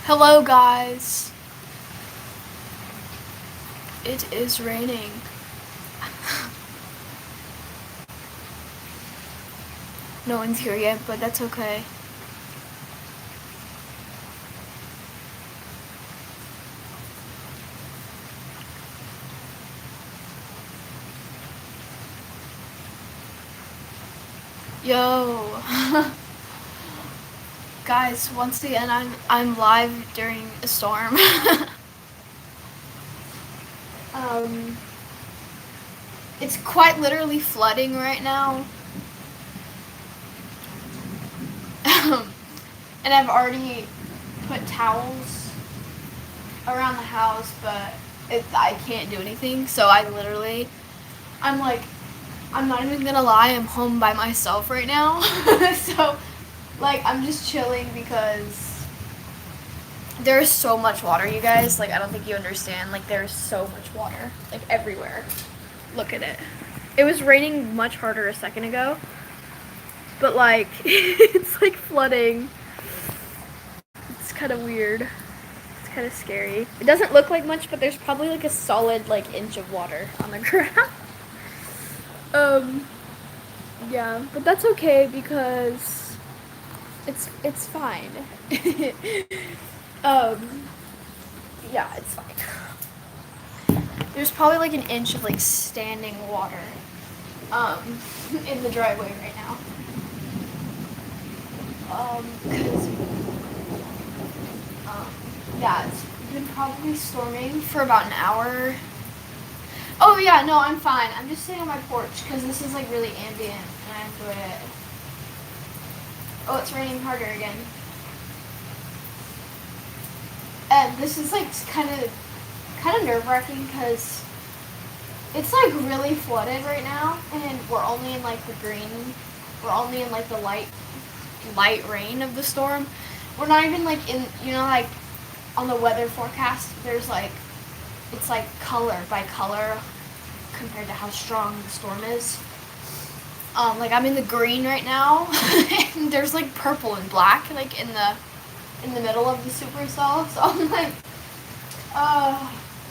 Hello, guys. It is raining. No one's here yet, but that's okay. Yo. Guys, once again, I'm live during a storm. um, it's quite literally flooding right now. And I've already put towels around the house, but I can't do anything. So I'm like, I'm not even gonna lie, I'm home by myself right now. So, like, I'm just chilling because there's so much water, you guys. Like, I don't think you understand. Like, there's so much water, like, everywhere. Look at it. It was raining much harder a second ago, but, like, it's, like, flooding. It's kind of weird. It's kind of scary. It doesn't look like much, but there's probably, like, a solid, like, inch of water on the ground. Yeah, but that's okay because it's fine. um, yeah, it's fine. There's probably like an inch of like standing water, in the driveway right now. 'Cause, yeah, it's been probably storming for about an hour. Oh yeah, no, I'm fine. I'm just sitting on my porch because this is like really ambient and I enjoy it. Oh, it's raining harder again. And this is like kind of nerve-wracking because it's like really flooded right now, and we're only in like the green. We're only in like the light rain of the storm. We're not even like in, like on the weather forecast. There's like, it's like color by color compared to how strong the storm is. Like I'm in the green right now, and there's like purple and black like in the middle of the supercell. So I'm like,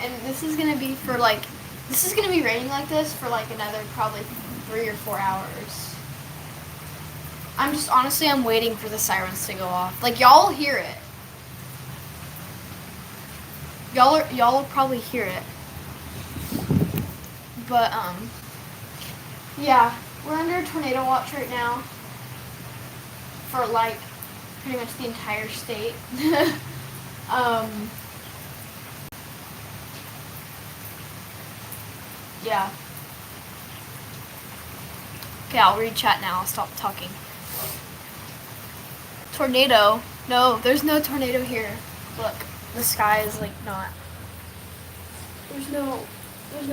and this is gonna be raining like this for like another probably 3 or 4 hours. I'm waiting for the sirens to go off. Like y'all will hear it. Y'all will probably hear it. But yeah, we're under a tornado watch right now for like pretty much the entire state. Yeah. Okay, I'll read chat now. I'll stop talking. Tornado? No, there's no tornado here. Look, the sky is like not. There's no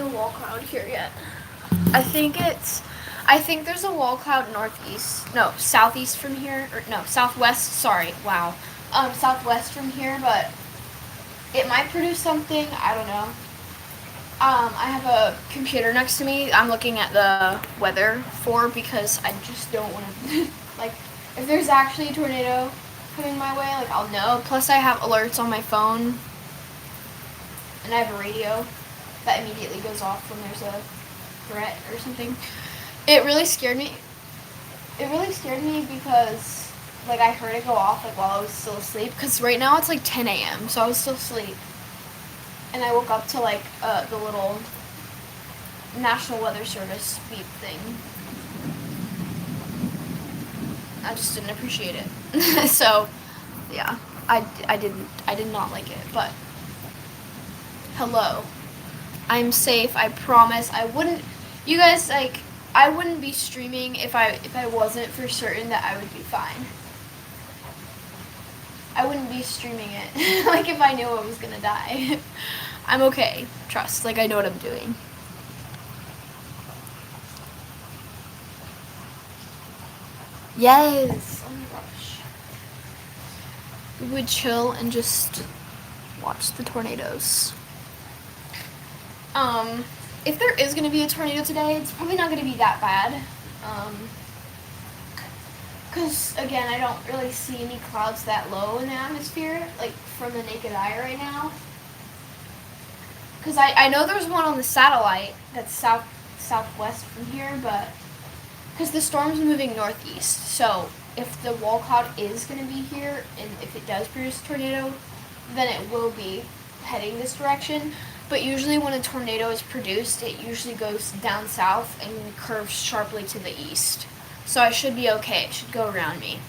wall cloud here yet. I think there's a wall cloud southeast from here, or no, southwest, sorry, wow. Southwest from here, but it might produce something, I don't know. I have a computer next to me I'm looking at the weather for because I just don't want to, like, if there's actually a tornado coming my way, like, I'll know. Plus, I have alerts on my phone, and I have a radio that immediately goes off when there's a threat or something. It really scared me. It really scared me because, like, I heard it go off, like, while I was still asleep. Because right now it's, like, 10 a.m., so I was still asleep. And I woke up to, like, the little National Weather Service beep thing. I just didn't appreciate it. So, yeah, I did not like it, but hello. I'm safe, I promise. You guys, like, I wouldn't be streaming if I wasn't for certain that I would be fine. I wouldn't be streaming it, like, if I knew I was gonna die. I'm okay, trust, like, I know what I'm doing. Yes! Oh my gosh. We would chill and just watch the tornadoes. If there is gonna be a tornado today, it's probably not gonna be that bad. because again, I don't really see any clouds that low in the atmosphere, like from the naked eye right now. Because I know there's one on the satellite that's southwest from here, but because the storm's moving northeast, so if the wall cloud is going to be here, and if it does produce a tornado, then it will be heading this direction. But usually when a tornado is produced, it usually goes down south and curves sharply to the east. So I should be okay. It should go around me.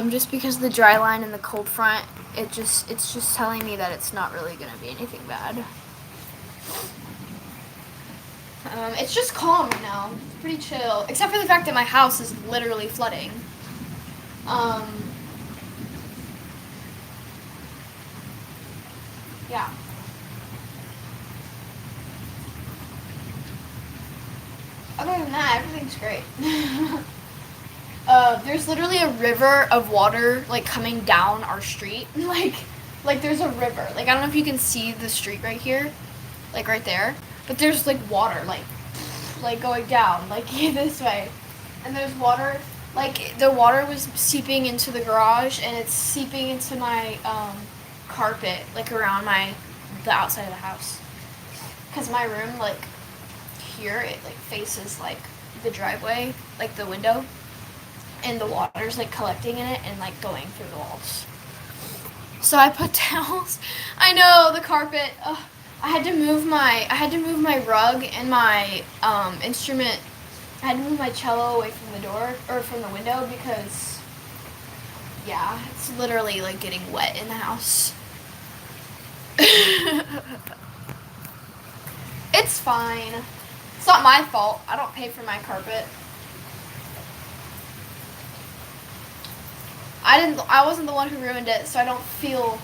Just because the dry line and the cold front, it's just telling me that it's not really going to be anything bad. It's just calm right now. It's pretty chill, except for the fact that my house is literally flooding. Yeah. Other than that, everything's great. There's literally a river of water, like, coming down our street. Like there's a river. Like, I don't know if you can see the street right here. Like, right there. But there's, like, water, like going down, like, this way. And there's water, like, the water was seeping into the garage, and it's seeping into my, carpet, like, around the outside of the house. Because my room, like, here, it, like, faces, like, the driveway, like, the window. And the water's, like, collecting in it and, like, going through the walls. So I put towels. I know, the carpet. I had to move my rug and my instrument. I had to move my cello away from the door, or from the window, because, yeah, it's literally, like, getting wet in the house. It's fine. It's not my fault. I don't pay for my carpet. I wasn't the one who ruined it, so I don't feel,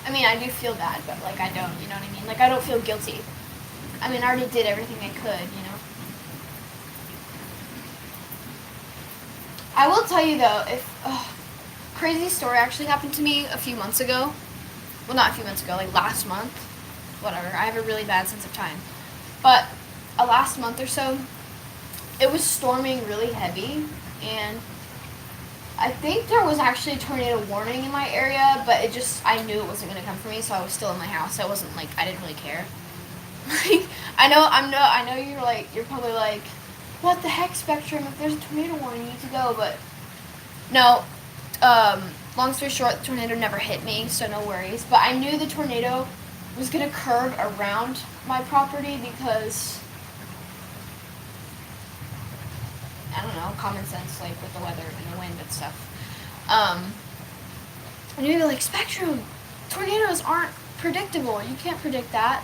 I mean, I do feel bad, but, like, I don't, you know what I mean? Like, I don't feel guilty. I mean, I already did everything I could, you know? I will tell you, though, crazy story actually happened to me a few months ago. Well, not a few months ago, like, last month. Whatever, I have a really bad sense of time. But, last month or so, it was storming really heavy, and I think there was actually a tornado warning in my area, but I knew it wasn't going to come for me, so I was still in my house. I wasn't, like, I didn't really care. Like, I know you're probably like, what the heck, Spectrum, if there's a tornado warning, you need to go, but no, long story short, the tornado never hit me, so no worries, but I knew the tornado was going to curve around my property because, I don't know, common sense, like, with the weather and the wind and stuff. I knew they were like, Spectrum, tornadoes aren't predictable. You can't predict that.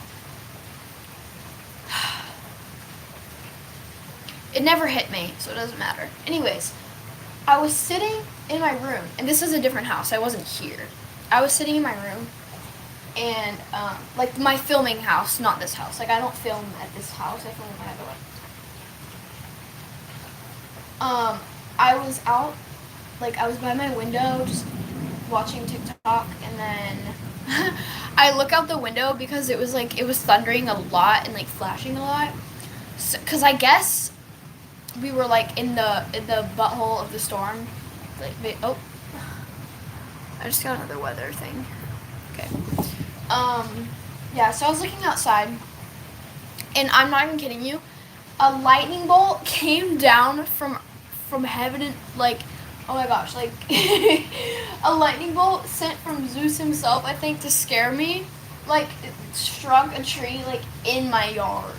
It never hit me, so it doesn't matter. Anyways, I was sitting in my room, and this is a different house. I wasn't here. I was sitting in my room, and, like, my filming house, not this house. Like, I don't film at this house. I film at my other one. I was out, like, I was by my window just watching TikTok, and then I look out the window because it was thundering a lot and, like, flashing a lot. So, 'cause I guess we were, like, in the butthole of the storm. Like, oh, I just got another weather thing. Okay. Yeah, so I was looking outside, and I'm not even kidding you, a lightning bolt came down from heaven, and, like, oh my gosh, like, a lightning bolt sent from Zeus himself, I think, to scare me, like, it struck a tree, like, in my yard.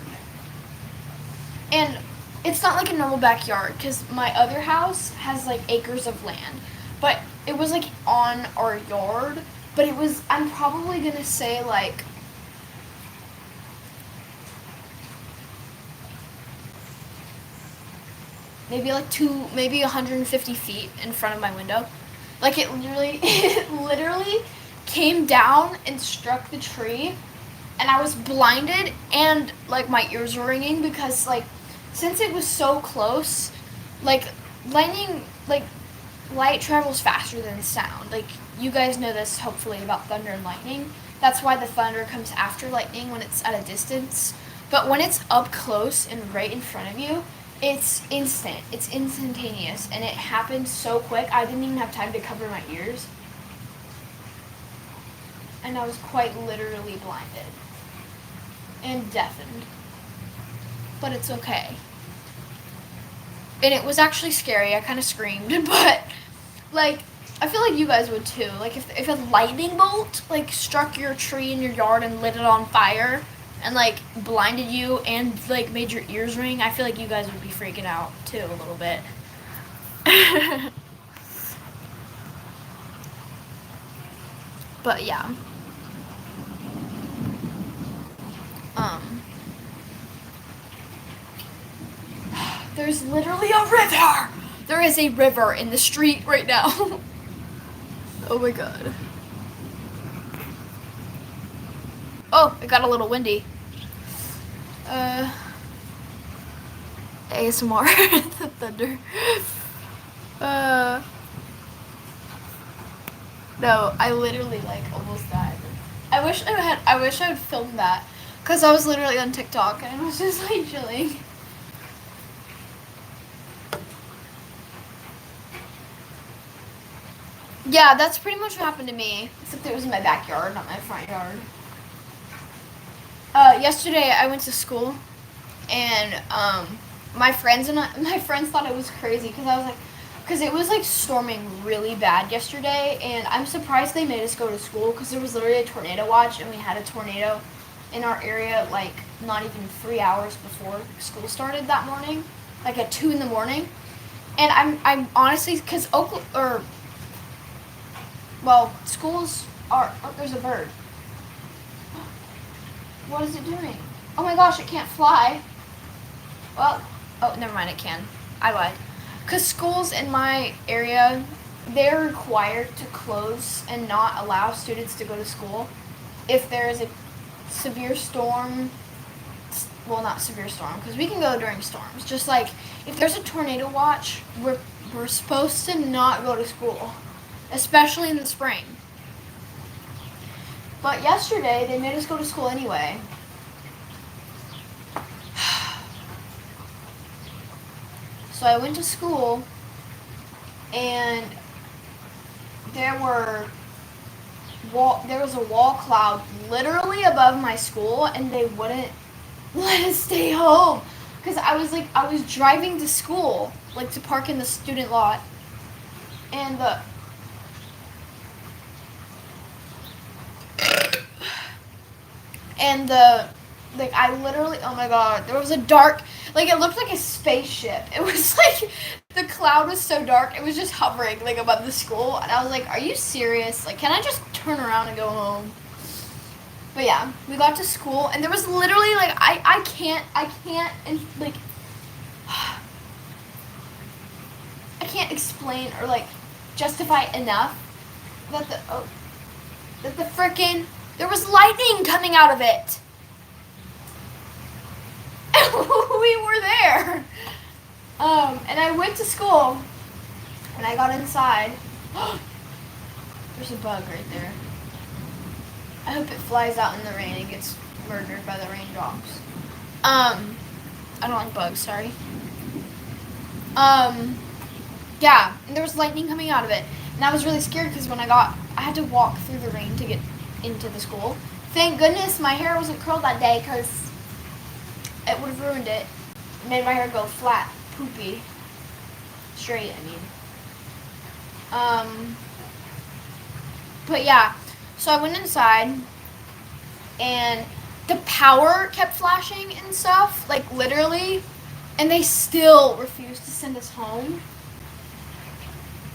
And it's not like a normal backyard, because my other house has, like, acres of land, but it was, like, on our yard, but it was, I'm probably gonna say, like, maybe 150 feet in front of my window. Like, it literally came down and struck the tree, and I was blinded, and, like, my ears were ringing because, like, since it was so close, like, lightning, like, light travels faster than sound. Like, you guys know this, hopefully, about thunder and lightning. That's why the thunder comes after lightning when it's at a distance. But when it's up close and right in front of you, It's instant. It's instantaneous, and it happened so quick. I didn't even have time to cover my ears, and I was quite literally blinded and deafened. But it's okay. And it was actually scary. I kind of screamed, but like I feel like you guys would too. Like if a lightning bolt like struck your tree in your yard and lit it on fire and like blinded you and like made your ears ring, I feel like you guys would be freaking out too a little bit. But yeah. Um there's literally a river. There is a river in the street right now. Oh my god. Oh, it got a little windy. ASMR, the thunder. No, I literally like almost died. I wish I had filmed that, cause I was literally on TikTok and I was just like chilling. Yeah, that's pretty much what happened to me, except it was in my backyard, not my front yard. Yesterday I went to school, and my friends thought it was crazy because I was like, because it was like storming really bad yesterday, and I'm surprised they made us go to school because there was literally a tornado watch, and we had a tornado in our area like not even 3 hours before school started that morning, like at 2 in the morning, and I'm honestly because schools are. Oh, there's a bird. What is it doing? Oh my gosh, it can't fly. Well, oh, never mind, it can. I lied. Because schools in my area, they're required to close and not allow students to go to school if there is a severe storm. Well, not severe storm, because we can go during storms. Just like if there's a tornado watch, we're supposed to not go to school, especially in the spring. But yesterday, they made us go to school anyway. So I went to school, and there was a wall cloud literally above my school, and they wouldn't let us stay home. Because I was driving to school, like to park in the student lot, and I literally, oh my god, there was a dark, like it looked like a spaceship. It was like, the cloud was so dark, it was just hovering like above the school, and I was like, are you serious? Like, can I just turn around and go home? But yeah, we got to school, and there was literally like, I can't, and like, I can't explain or like justify enough that the frickin', there was lightning coming out of it. We were there. And I went to school, and I got inside. There's a bug right there. I hope it flies out in the rain and gets murdered by the raindrops. I don't like bugs, sorry. Yeah, and there was lightning coming out of it. And I was really scared because I had to walk through the rain to get into the school. Thank goodness my hair wasn't curled that day because it would have ruined it. It made my hair go flat, poopy, straight, I mean. But yeah, so I went inside, and the power kept flashing and stuff, like literally, and they still refused to send us home.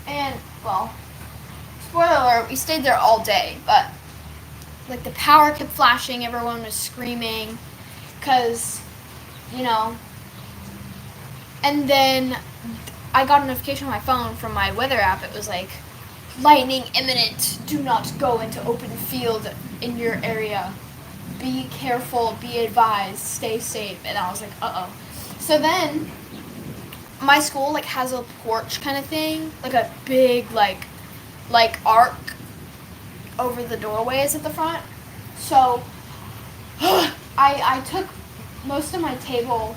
And, well, spoiler alert, we stayed there all day, but like the power kept flashing, everyone was screaming, because, you know, and then I got a notification on my phone from my weather app. It was like, lightning imminent, do not go into open field in your area, be careful, be advised, stay safe. And I was like, uh-oh. So then my school like has a porch kind of thing, like a big like arc over the doorways at the front. So I took most of my table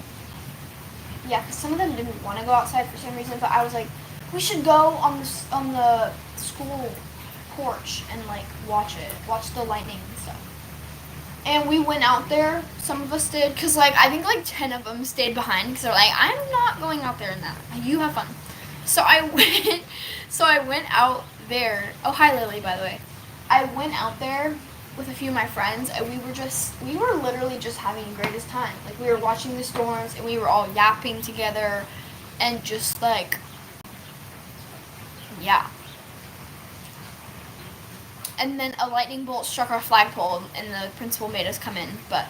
yeah, because some of them didn't want to go outside for some reason, but I was like, we should go on the school porch and like watch the lightning and stuff. And we went out there. Some of us did, because like I think like 10 of them stayed behind because they're like, I'm not going out there in that. You have fun. So I went. So I went out there. Oh, hi Lily, by the way. I went out there with a few of my friends, and we were literally just having the greatest time. Like we were watching the storms, and we were all yapping together, and just like, yeah. And then a lightning bolt struck our flagpole, and the principal made us come in. But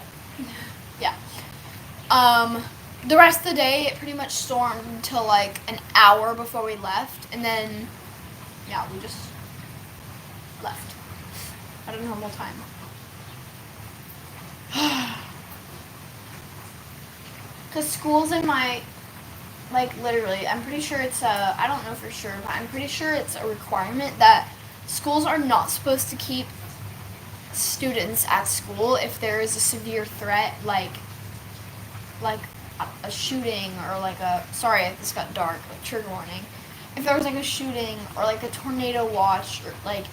yeah. The rest of the day, it pretty much stormed until like an hour before we left, and then yeah, we just left at a normal time. Because school's in my, like literally, I'm pretty sure it's I don't know for sure, but I'm pretty sure it's a requirement that schools are not supposed to keep students at school if there is a severe threat, like a shooting or like sorry if this got dark, like trigger warning. If there was like a shooting or like a tornado watch or like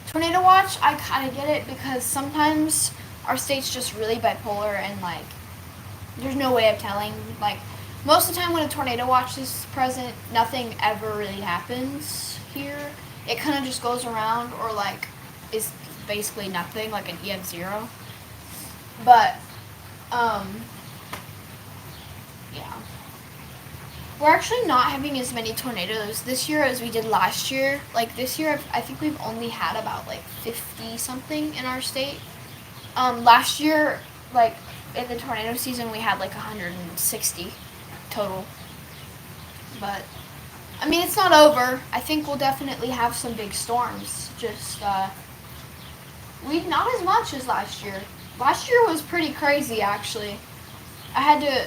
tornado watch, I kind of get it because sometimes our state's just really bipolar and like there's no way of telling. Like most of the time when a tornado watch is present, nothing ever really happens here. It kind of just goes around or like is basically nothing, like an EF0. But yeah. We're actually not having as many tornadoes this year as we did last year. Like this year, I think we've only had about like 50 something in our state. Last year, like in the tornado season, we had like 160 total. But I mean, it's not over. I think we'll definitely have some big storms. Just not as much as last year. Last year was pretty crazy, actually. I had to.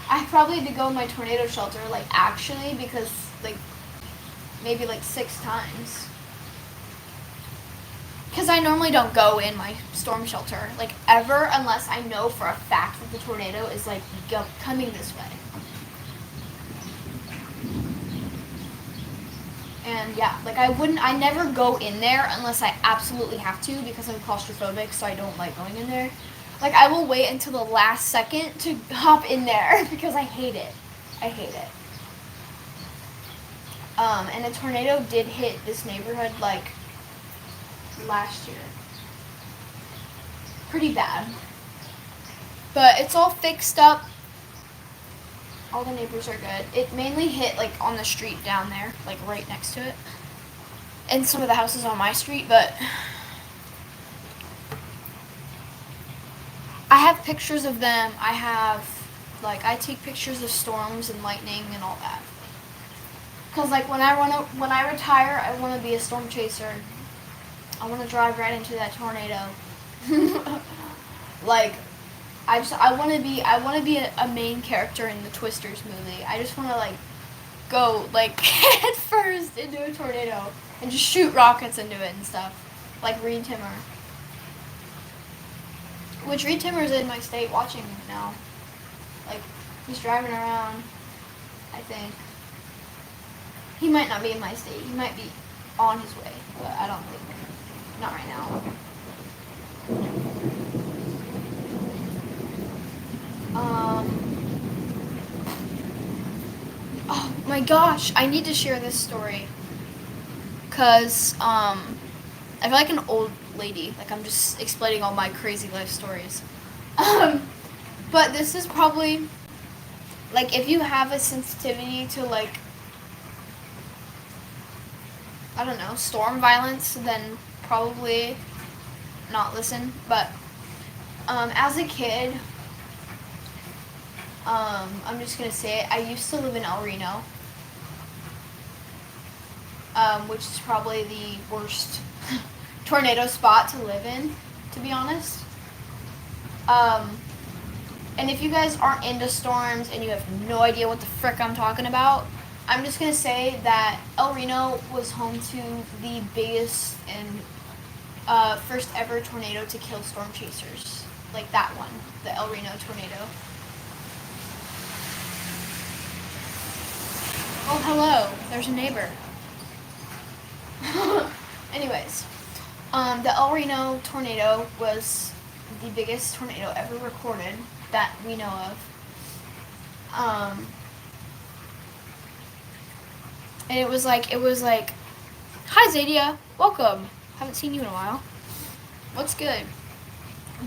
I probably had to go in my tornado shelter, like, actually, because, like, maybe, like, 6 times. Because I normally don't go in my storm shelter, like, ever, unless I know for a fact that the tornado is, like, coming this way. And, yeah, like, I never go in there unless I absolutely have to, because I'm claustrophobic, so I don't like going in there. Like, I will wait until the last second to hop in there because I hate it. I hate it. And a tornado did hit this neighborhood, like, last year. Pretty bad. But it's all fixed up. All the neighbors are good. It mainly hit, like, on the street down there, like, right next to it. And some of the houses on my street, but I have pictures of them. I take pictures of storms and lightning and all that. Cause like when I retire, I want to be a storm chaser. I want to drive right into that tornado. Like, I want to be a main character in the Twisters movie. I just want to like go like head first into a tornado and just shoot rockets into it and stuff, like Reed Timmer. Which Reed Timmer's in my state watching now. Like, he's driving around, I think. He might not be in my state. He might be on his way, but I don't think. Not right now. Oh my gosh, I need to share this story. Because, I feel like an old lady. Like, I'm just explaining all my crazy life stories. But this is probably, like, if you have a sensitivity to, like, I don't know, storm violence, then probably not listen. But, as a kid, I'm just going to say it, I used to live in Reno, which is probably the worst tornado spot to live in, to be honest. And if you guys aren't into storms and you have no idea what the frick I'm talking about, I'm just going to say that El Reno was home to the biggest and first ever tornado to kill storm chasers. Like that one, the El Reno tornado. Oh, hello. There's a neighbor. Anyways, the El Reno tornado was the biggest tornado ever recorded that we know of. And it was like, hi Zadia, welcome. Haven't seen you in a while. What's good?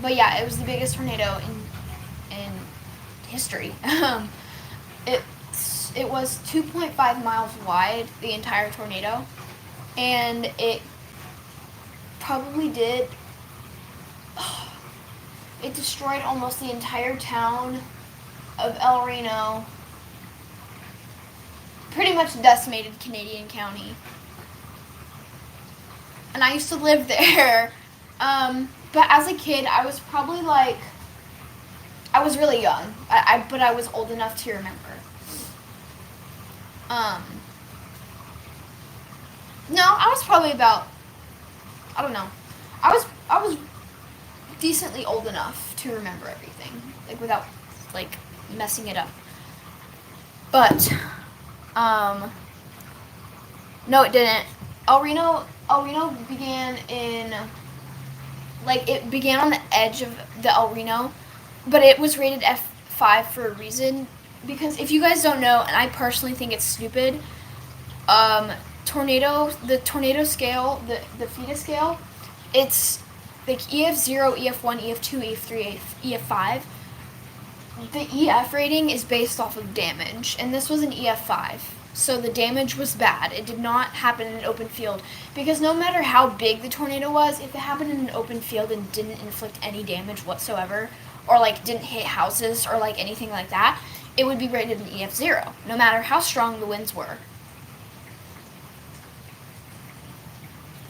But yeah, it was the biggest tornado in history. It was 2.5 miles wide, the entire tornado, and it probably did. It destroyed almost the entire town of El Reno. Pretty much decimated Canadian County. And I used to live there. But as a kid, I was probably like, I was really young. But I was old enough to remember. No, I was probably about, I don't know. I was decently old enough to remember everything, like without like messing it up. But no, it didn't. El Reno began in, like, it began on the edge of the El Reno, but it was rated F5 for a reason, because if you guys don't know, and I personally think it's stupid, the tornado scale, the FIDA scale, it's like EF0, EF1, EF2, EF3, EF5. The EF rating is based off of damage, and this was an EF5. So the damage was bad. It did not happen in an open field, because no matter how big the tornado was, if it happened in an open field and didn't inflict any damage whatsoever, or like didn't hit houses or like anything like that, it would be rated an EF0, no matter how strong the winds were.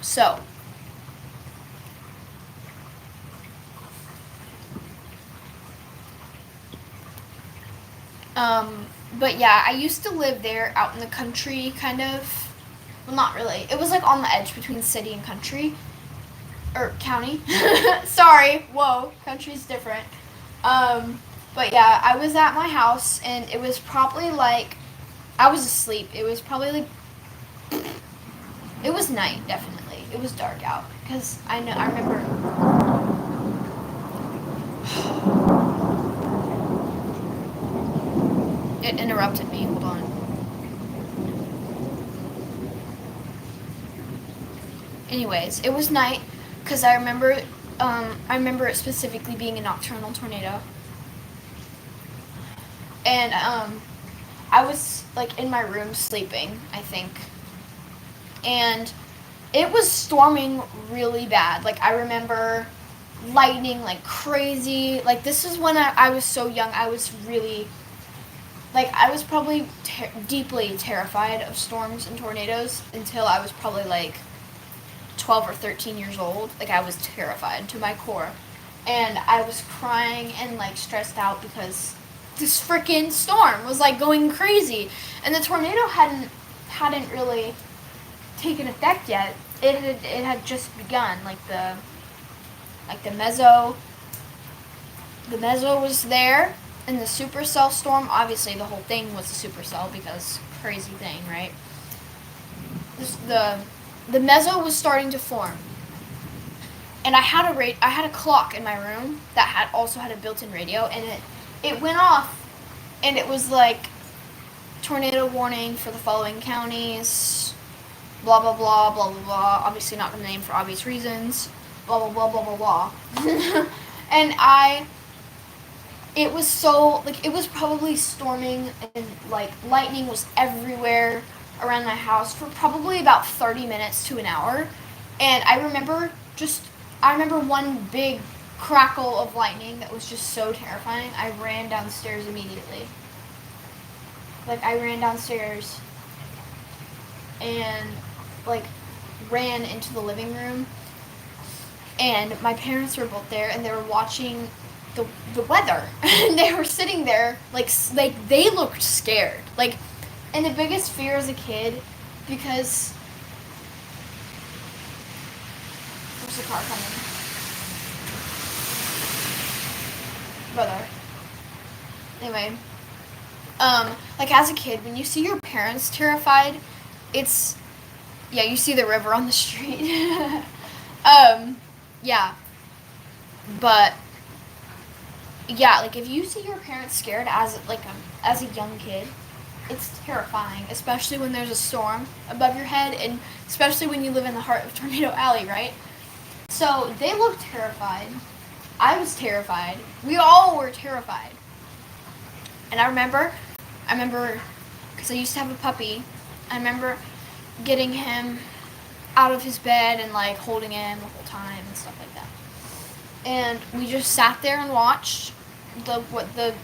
So, but yeah, I used to live there out in the country, kind of. Well, not really. It was like on the edge between city and country. Or county. Sorry. Whoa. Country's different. But yeah, I was at my house, and it was probably like, I was asleep. It was probably like, it was night, definitely. It was dark out. Because I remember. It interrupted me. Hold on. Anyways, it was night, because I remember it specifically being a nocturnal tornado. And I was like in my room sleeping, I think. And it was storming really bad. Like, I remember lightning like crazy. Like, this is when I was so young. I was really, like, I was probably deeply terrified of storms and tornadoes until I was probably like 12 or 13 years old. Like, I was terrified to my core. And I was crying and like stressed out because this freaking storm was like going crazy. And the tornado hadn't really taken effect yet. It had just begun. Like the meso was there, and the supercell storm, obviously the whole thing was a supercell because crazy thing, right? The meso was starting to form. And I had a clock in my room that also had a built-in radio, and it went off, and it was like, tornado warning for the following counties, blah blah blah blah blah blah. Obviously not going to name for obvious reasons. Blah blah blah blah blah blah. And it was so, like, it was probably storming, and like lightning was everywhere around my house for probably about 30 minutes to an hour. And I remember one big crackle of lightning that was just so terrifying. I ran downstairs immediately. Like, I ran downstairs and like ran into the living room, and my parents were both there, and they were watching the weather. And they were sitting there like they looked scared. Like, and the biggest fear as a kid, because there's a car coming. Brother. Anyway, like as a kid, when you see your parents terrified, it's, yeah, you see the river on the street. Yeah, but yeah, like if you see your parents scared as a young kid, it's terrifying, especially when there's a storm above your head, and especially when you live in the heart of Tornado Alley, right? So they looked terrified. I was terrified. We all were terrified. And I remember, because I used to have a puppy, I remember getting him out of his bed and like holding him the whole time and stuff like that. And we just sat there and watched what the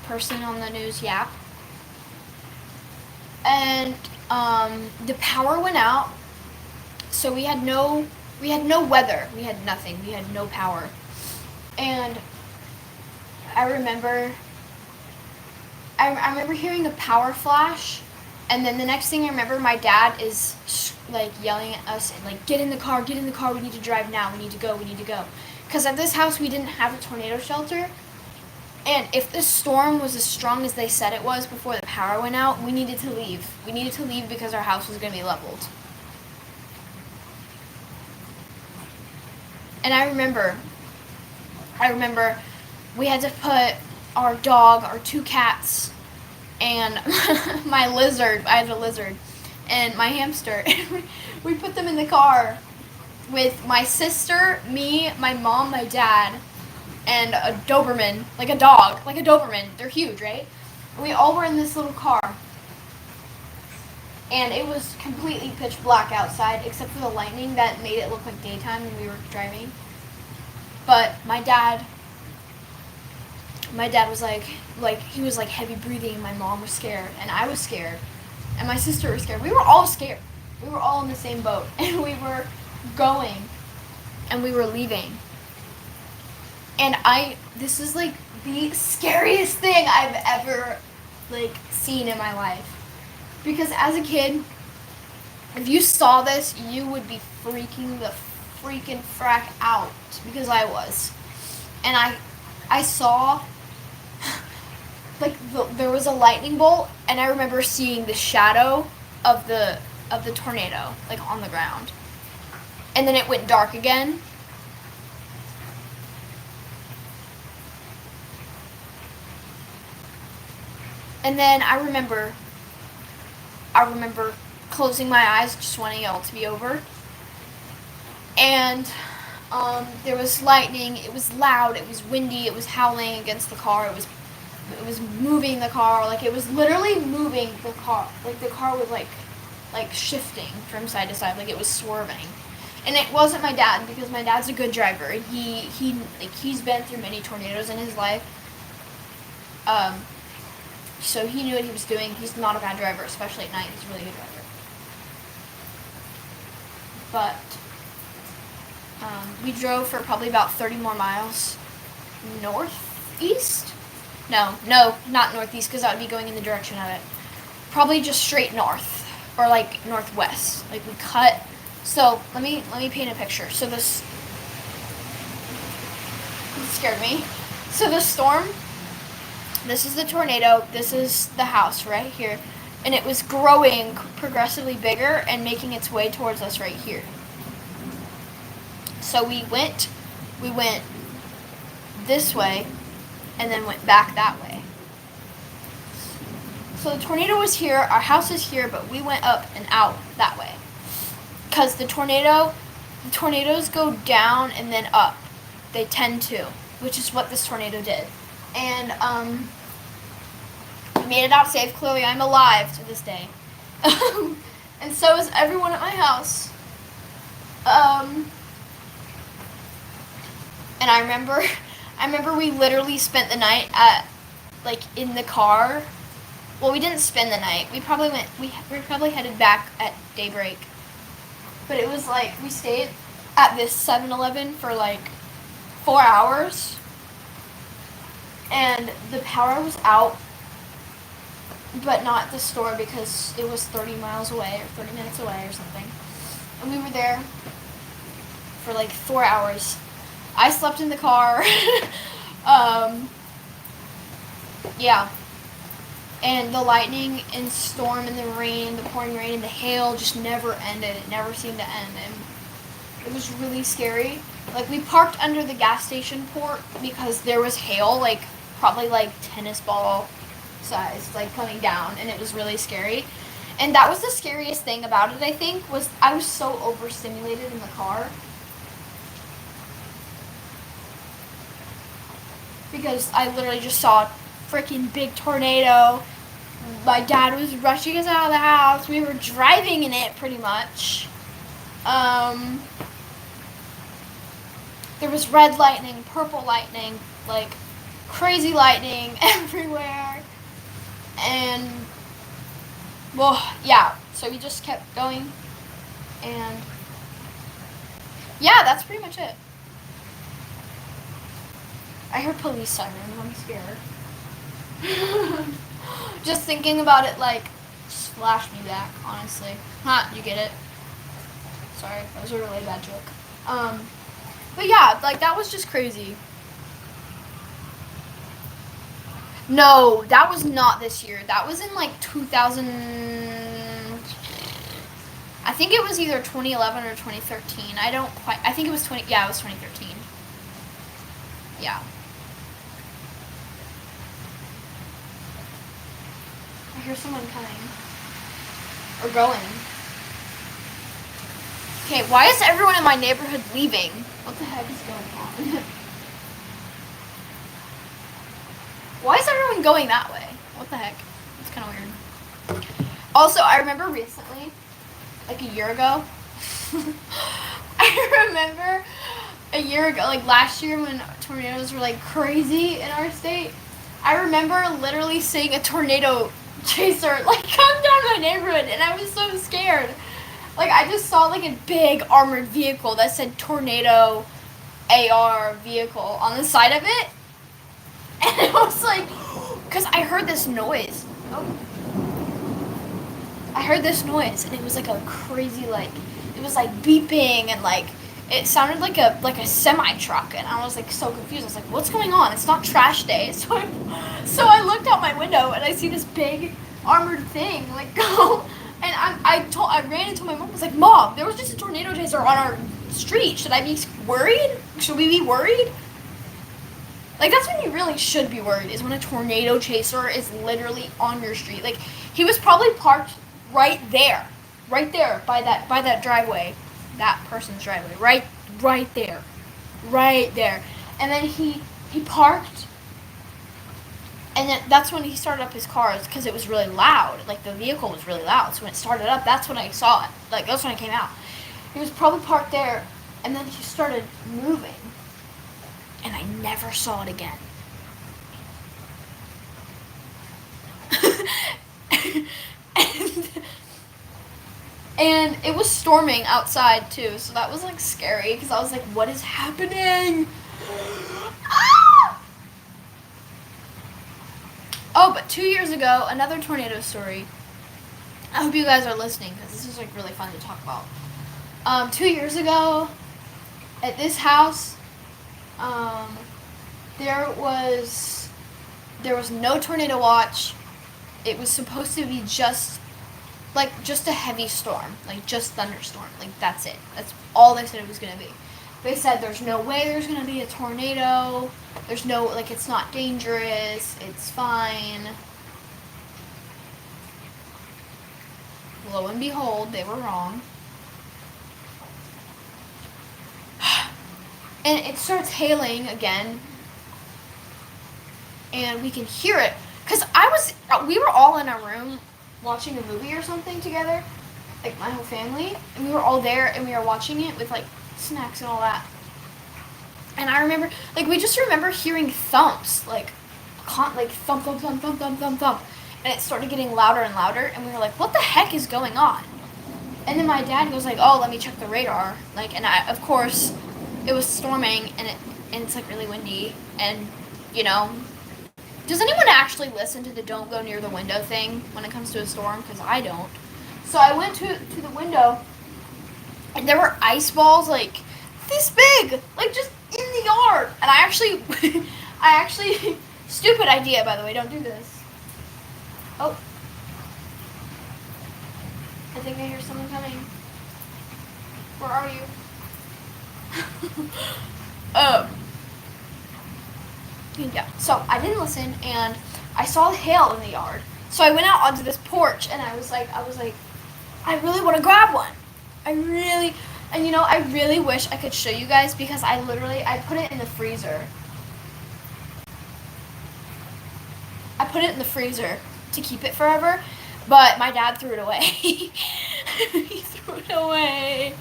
person on the news yap. And the power went out, so we had no weather, we had nothing, we had no power. And I remember hearing a power flash, and then the next thing I remember, my dad is like yelling at us and like, get in the car, we need to drive now, we need to go. Because at this house we didn't have a tornado shelter, and if the storm was as strong as they said it was before the power went out, we needed to leave. We needed to leave because our house was going to be leveled. And I remember we had to put our dog, our 2 cats, and my lizard, I had a lizard, and my hamster, and we put them in the car with my sister, me, my mom, my dad, and a Doberman, like a dog, like a Doberman. They're huge, right? And we all were in this little car. And it was completely pitch black outside, except for the lightning that made it look like daytime when we were driving. But my dad was like he was like heavy breathing. My mom was scared, and I was scared, and my sister was scared. We were all scared. We were all in the same boat, and we were going, and we were leaving. And this is like the scariest thing I've ever like seen in my life. Because as a kid, if you saw this, you would be freaking the freaking frack out, because I was. And I saw like there was a lightning bolt, and I remember seeing the shadow of the tornado like on the ground. And then it went dark again. And then I remember closing my eyes, just wanting it all to be over. And there was lightning. It was loud. It was windy. It was howling against the car. It was moving the car. Like, it was literally moving the car. Like, the car was like shifting from side to side. Like, it was swerving. And it wasn't my dad, because my dad's a good driver. He's been through many tornadoes in his life. So he knew what he was doing. He's not a bad driver, especially at night. He's a really good driver. But we drove for probably about 30 more miles northeast. No, not northeast, because that would be going in the direction of it. Probably just straight north, or like northwest. Like, we cut. So let me paint a picture. So it scared me. So the storm. This is the tornado, this is the house right here, and it was growing progressively bigger and making its way towards us right here. So we went this way, and then went back that way. So the tornado was here, our house is here, but we went up and out that way. Because the tornadoes go down and then up. They tend to, which is what this tornado did. And we made it out safe. Clearly, I'm alive to this day. And so is everyone at my house. And I remember we literally spent the night in the car. Well, we didn't spend the night. We probably headed back at daybreak. But it was like, we stayed at this 7-Eleven for like 4 hours. And the power was out, but not the store, because it was 30 miles away or 30 minutes away or something. And we were there for like 4 hours. I slept in the car. Yeah. And the lightning and storm and the rain, the pouring rain and the hail just never ended. It never seemed to end. And it was really scary. Like, we parked under the gas station port because there was hail, like, probably like tennis ball size, like, coming down, and it was really scary. And that was the scariest thing about it, I think, was I was so overstimulated in the car. Because I literally just saw a freaking big tornado. My dad was rushing us out of the house. We were driving in it, pretty much. There was red lightning, purple lightning, like crazy lightning everywhere. And, well, yeah, so we just kept going. And, yeah, that's pretty much it. I heard police sirens. I'm scared. Just thinking about it, like, just flashed me back, honestly. You get it? Sorry, that was a really bad joke. But yeah, like, that was just crazy. No, that was not this year. That was in, like, 2000... I think it was either 2011 or 2013. I think it was 2013. Yeah. I hear someone coming. Or going. Okay, why is everyone in my neighborhood leaving? What the heck is going on? Why is everyone going that way? What the heck? It's kind of weird. Also, I remember recently, like a year ago, I remember a year ago, like last year when tornadoes were like crazy in our state, I remember literally seeing a tornado chaser like come down my neighborhood, and I was so scared. Like, I just saw like a big armored vehicle that said tornado AR vehicle on the side of it, and it was like, because I heard this noise. I heard this noise, and it was like a crazy, like, it was like beeping, and like it sounded like a semi truck, and I was like so confused. I was like, what's going on? It's not trash day. So I looked out my window, and I see this big armored thing like go, and I ran into my mom. I was like, Mom, there was just a tornado chaser on our street. Should I be worried? Should we be worried? Like, that's when you really should be worried, is when a tornado chaser is literally on your street. Like, he was probably parked right there by that driveway, that person's driveway, right there, and then he parked, and then that's when he started up his car, because it was really loud, like the vehicle was really loud, so when it started up, that's when I saw it, like that's when it came out. He was probably parked there, and then he started moving, and I never saw it again. And it was storming outside too, so that was like scary, because I was like, what is happening? Ah! Oh, but 2 years ago, another tornado story. I hope you guys are listening, because this is like really fun to talk about. 2 years ago, at this house, there was no tornado watch. It was supposed to be just a heavy storm, like just thunderstorm, like that's it. That's all they said it was gonna be. They said there's no way there's gonna be a tornado. There's no, like, it's not dangerous. It's fine. Lo and behold, they were wrong. And it starts hailing again, and we can hear it, because we were all in our room watching a movie or something together, like my whole family, and we were all there, and we were watching it with like snacks and all that. And I remember, like, we just remember hearing thumps, like thump, thump, thump, thump, thump, thump, thump, and it started getting louder and louder, and we were like, what the heck is going on? And then my dad goes like, oh, let me check the radar, like, and of course, it was storming, and it's like really windy, and you know. Does anyone actually listen to the don't go near the window thing when it comes to a storm? Because I don't. So I went to the window, and there were ice balls like this big, like just in the yard. And I actually, stupid idea, by the way, don't do this. Oh. I think I hear someone coming. Where are you? Yeah, so I didn't listen, and I saw hail in the yard. So I went out onto this porch, and I was like, I really want to grab one. I really wish I could show you guys, because I put it in the freezer. I put it in the freezer to keep it forever, but my dad threw it away. He threw it away.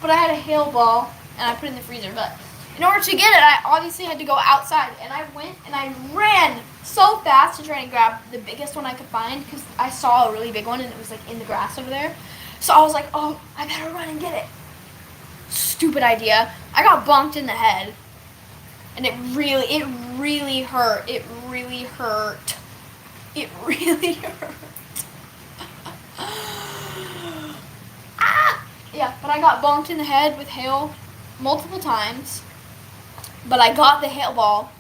But I had a hail ball, and I put it in the freezer. But in order to get it, I obviously had to go outside. And I went and I ran so fast to try and grab the biggest one I could find, because I saw a really big one, and it was like in the grass over there. So I was like, oh, I better run and get it. Stupid idea. I got bonked in the head. And it really hurt. It really hurt. It really hurt. Ah! Yeah, but I got bonked in the head with hail multiple times. But I got the hail ball.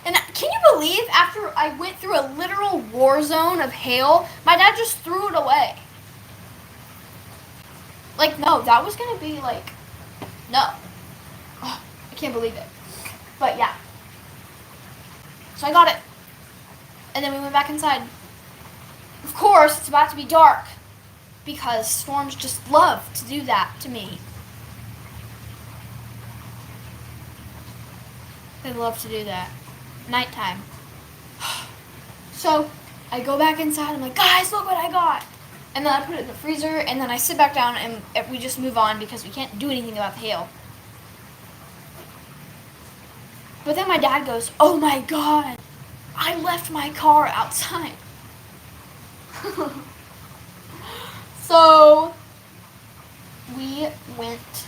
And can you believe, after I went through a literal war zone of hail, my dad just threw it away? Like, no, that was going to be like, no. Oh, I can't believe it. But yeah. So I got it. And then we went back inside. Of course, it's about to be dark, because storms just love to do that to me. They love to do that. Nighttime. So I go back inside. I'm like, guys, look what I got. And then I put it in the freezer, and then I sit back down, and we just move on, because we can't do anything about the hail. But then my dad goes, oh my God, I left my car outside. So we went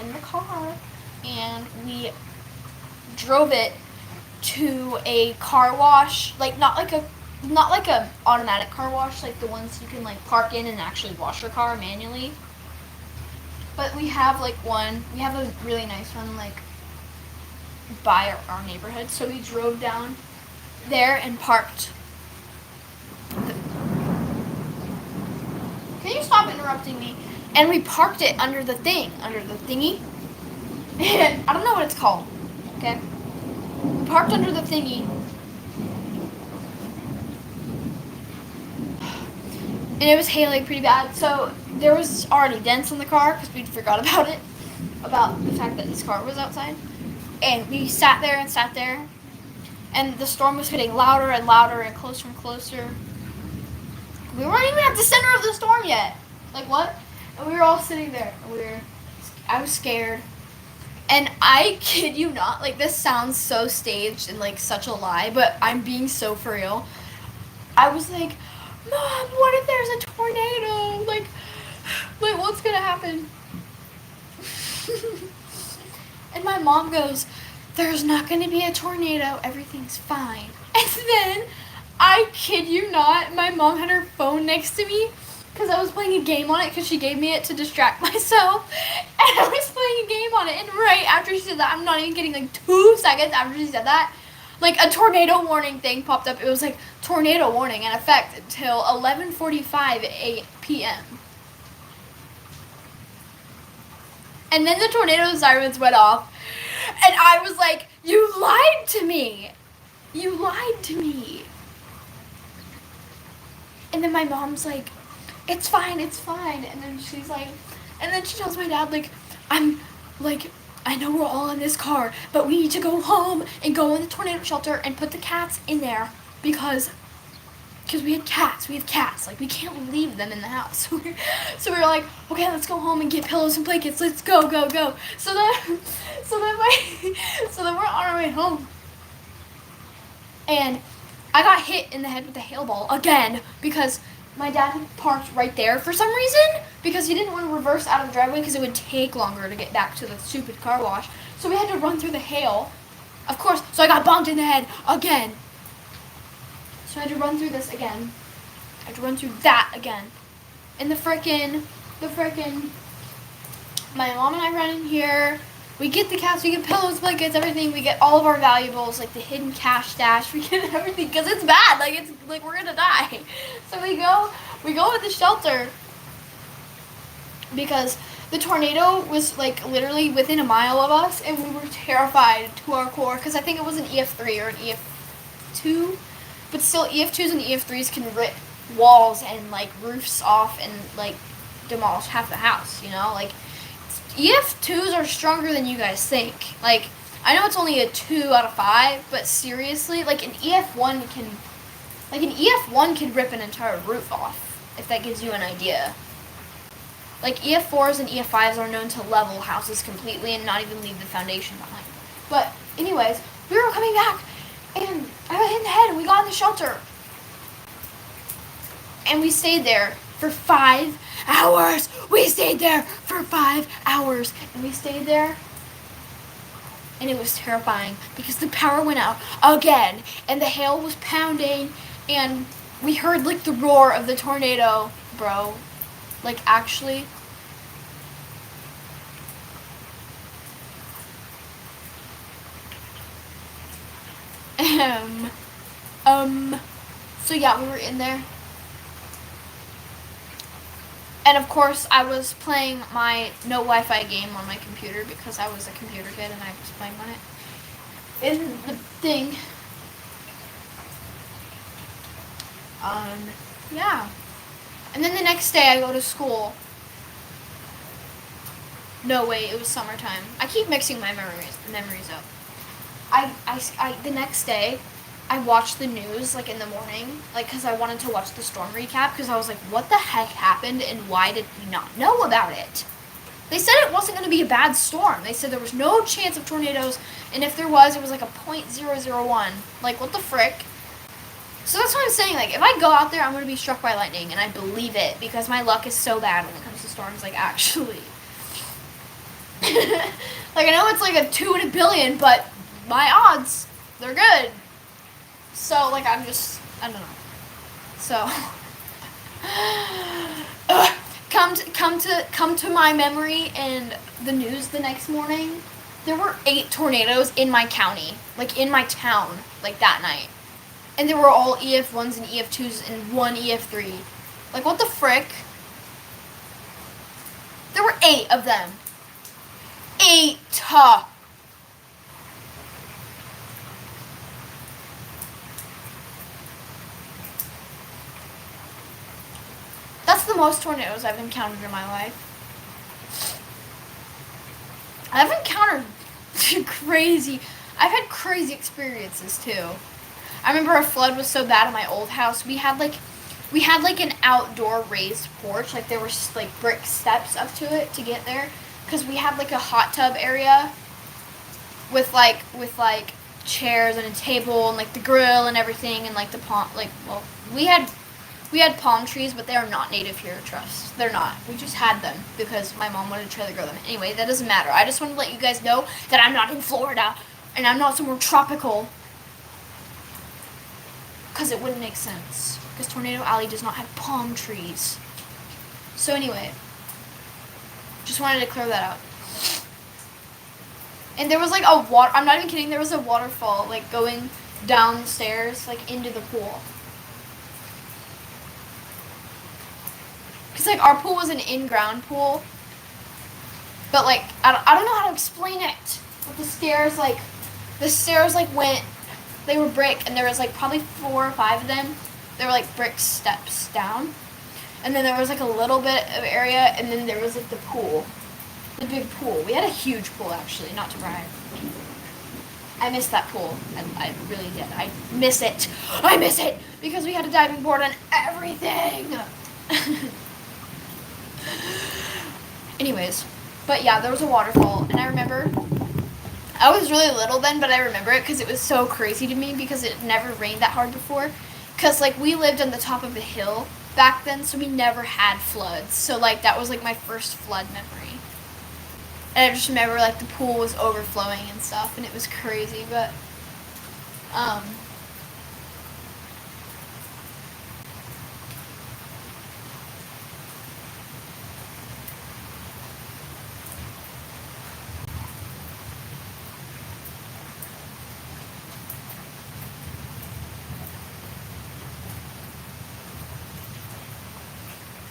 in the car, and we drove it to a car wash, like not like a automatic car wash, like the ones you can like park in and actually wash your car manually. But we have a really nice one like by our neighborhood. So we drove down there and parked. Can you stop interrupting me? And we parked it under the thingy. And I don't know what it's called. Okay. We parked under the thingy. And it was hailing pretty bad. So there was already dents in the car, because we forgot about it. About the fact that this car was outside. And we sat there. And the storm was getting louder and louder and closer and closer. We weren't even at the center of the storm yet. Like, what? And we were all sitting there. I was scared. And I kid you not, like, this sounds so staged and like such a lie, but I'm being so for real. I was like, Mom, what if there's a tornado? Like what's gonna happen? And my mom goes, there's not gonna be a tornado, everything's fine. And then, I kid you not, my mom had her phone next to me, because I was playing a game on it, because she gave me it to distract myself. And I was playing a game on it, and right after she said that, I'm not even kidding, like 2 seconds after she said that, like a tornado warning thing popped up. It was like, tornado warning in effect until 11:45 p.m. And then the tornado sirens went off, and I was like, you lied to me. You lied to me. And then my mom's like, it's fine. And then she's like, and then she tells my dad, like, I know we're all in this car, but we need to go home and go in the tornado shelter and put the cats in there, because we had cats. Like, we can't leave them in the house. So we were like, okay, let's go home and get pillows and blankets. Let's go. So then we're on our way home. And I got hit in the head with a hail ball again, because my dad had parked right there for some reason, because he didn't want to reverse out of the driveway, because it would take longer to get back to the stupid car wash. So we had to run through the hail, of course. So I got bonked in the head again. So I had to run through this again. I had to run through that again. And the frickin', my mom and I ran in here. We get the couch, we get pillows, blankets, everything. We get all of our valuables, like the hidden cash stash. We get everything because it's bad. Like it's like we're gonna die. So we go to the shelter because the tornado was like literally within a mile of us, and we were terrified to our core because I think it was an EF3 or an EF2, but still EF2s and EF3s can rip walls and like roofs off and like demolish half the house. You know, like. EF2s are stronger than you guys think. Like, I know it's only a 2 out of 5, but seriously, like an EF1 can rip an entire roof off, if that gives you an idea. Like, EF4s and EF5s are known to level houses completely and not even leave the foundation behind. But, anyways, we were coming back, and I got hit in the head, and we got in the shelter. And we stayed there for 5 hours. We stayed there for 5 hours. And we stayed there. And it was terrifying because the power went out again. And the hail was pounding. And we heard like the roar of the tornado, bro. Like actually. So yeah, we were in there. And of course, I was playing my no Wi-Fi game on my computer because I was a computer kid and I was playing on it. In the thing. Yeah. And then the next day I go to school. No, wait, it was summertime. I keep mixing my memories up. The next day, I watched the news, like, in the morning, like, because I wanted to watch the storm recap, because I was like, what the heck happened, and why did we not know about it? They said it wasn't going to be a bad storm. They said there was no chance of tornadoes, and if there was, it was like a .001. Like, what the frick? So that's what I'm saying, like, if I go out there, I'm going to be struck by lightning, and I believe it, because my luck is so bad when it comes to storms, like, actually. Like, I know it's like a 2 in a billion, but my odds, they're good. So, like, I don't know. So, come to my memory and the news the next morning. There were 8 tornadoes in my county, like in my town, like that night, and they were all EF1s and EF2s and 1 EF3. Like, what the frick? There were 8 of them. 8. That's the most tornadoes I've encountered in my life. I've encountered I've had crazy experiences too. I remember a flood was so bad in my old house. We had like an outdoor raised porch. Like there were like brick steps up to it to get there. Because we had like a hot tub area with like chairs and a table and like the grill and everything and like the palm, like, well, we had palm trees, but they are not native here, trust. They're not. We just had them because my mom wanted to try to grow them. Anyway, that doesn't matter. I just want to let you guys know that I'm not in Florida and I'm not somewhere tropical because it wouldn't make sense. Because Tornado Alley does not have palm trees. So anyway, just wanted to clear that out. And there was like a I'm not even kidding, there was a waterfall like going downstairs like into the pool. Because like our pool was an in-ground pool. But like, I don't know how to explain it. But the stairs went, they were brick and there was like probably 4 or 5 of them. They were like brick steps down. And then there was like a little bit of area, and then there was like the pool. The big pool. We had a huge pool actually, not to brag. I miss that pool. I really did. I miss it. I miss it! Because we had a diving board and everything! Anyways, but yeah, there was a waterfall, and I remember, I was really little then, but I remember it because it was so crazy to me because it never rained that hard before. Because like we lived on the top of a hill back then, so we never had floods. So like that was like my first flood memory. And I just remember like the pool was overflowing and stuff, and it was crazy, but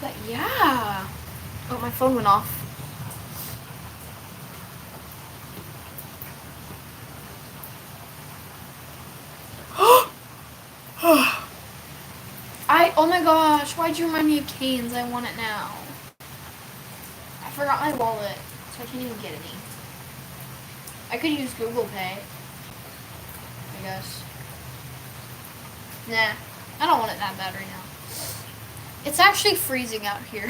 But yeah. Oh, my phone went off. Oh my gosh, why'd you remind me of Cane's? I want it now. I forgot my wallet, so I can't even get any. I could use Google Pay, I guess. Nah, I don't want it that bad right now. It's actually freezing out here.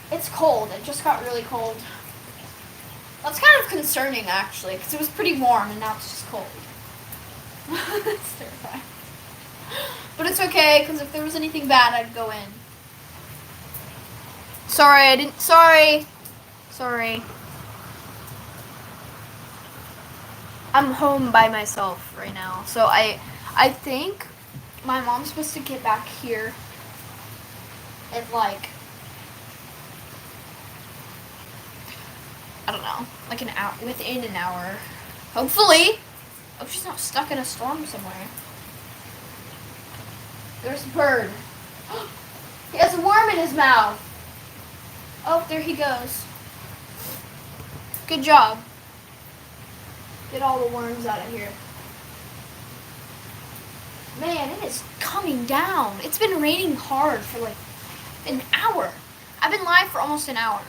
It's cold. It just got really cold. That's kind of concerning, actually, because it was pretty warm and now it's just cold. It's terrifying. But it's okay, because if there was anything bad, I'd go in. Sorry. I'm home by myself right now. So I think my mom's supposed to get back here in like, I don't know, like an hour, within an hour. Hopefully. Hope she's not stuck in a storm somewhere. There's a bird. He has a worm in his mouth. Oh, there he goes. Good job. Get all the worms out of here. Man, it is coming down. It's been raining hard for like an hour. I've been live for almost an hour.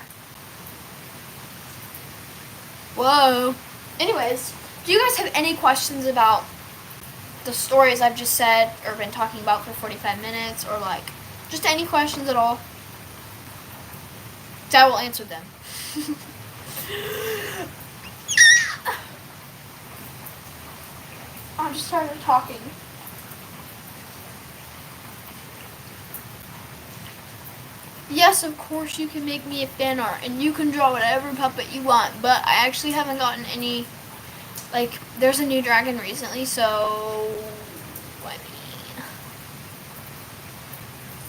Whoa. Anyways, do you guys have any questions about the stories I've just said or been talking about for 45 minutes, or like just any questions at all? I will answer them. I'm just tired of talking. Yes, of course you can make me a fan art and you can draw whatever puppet you want, but I actually haven't gotten any, like, there's a new dragon recently, so, I mean,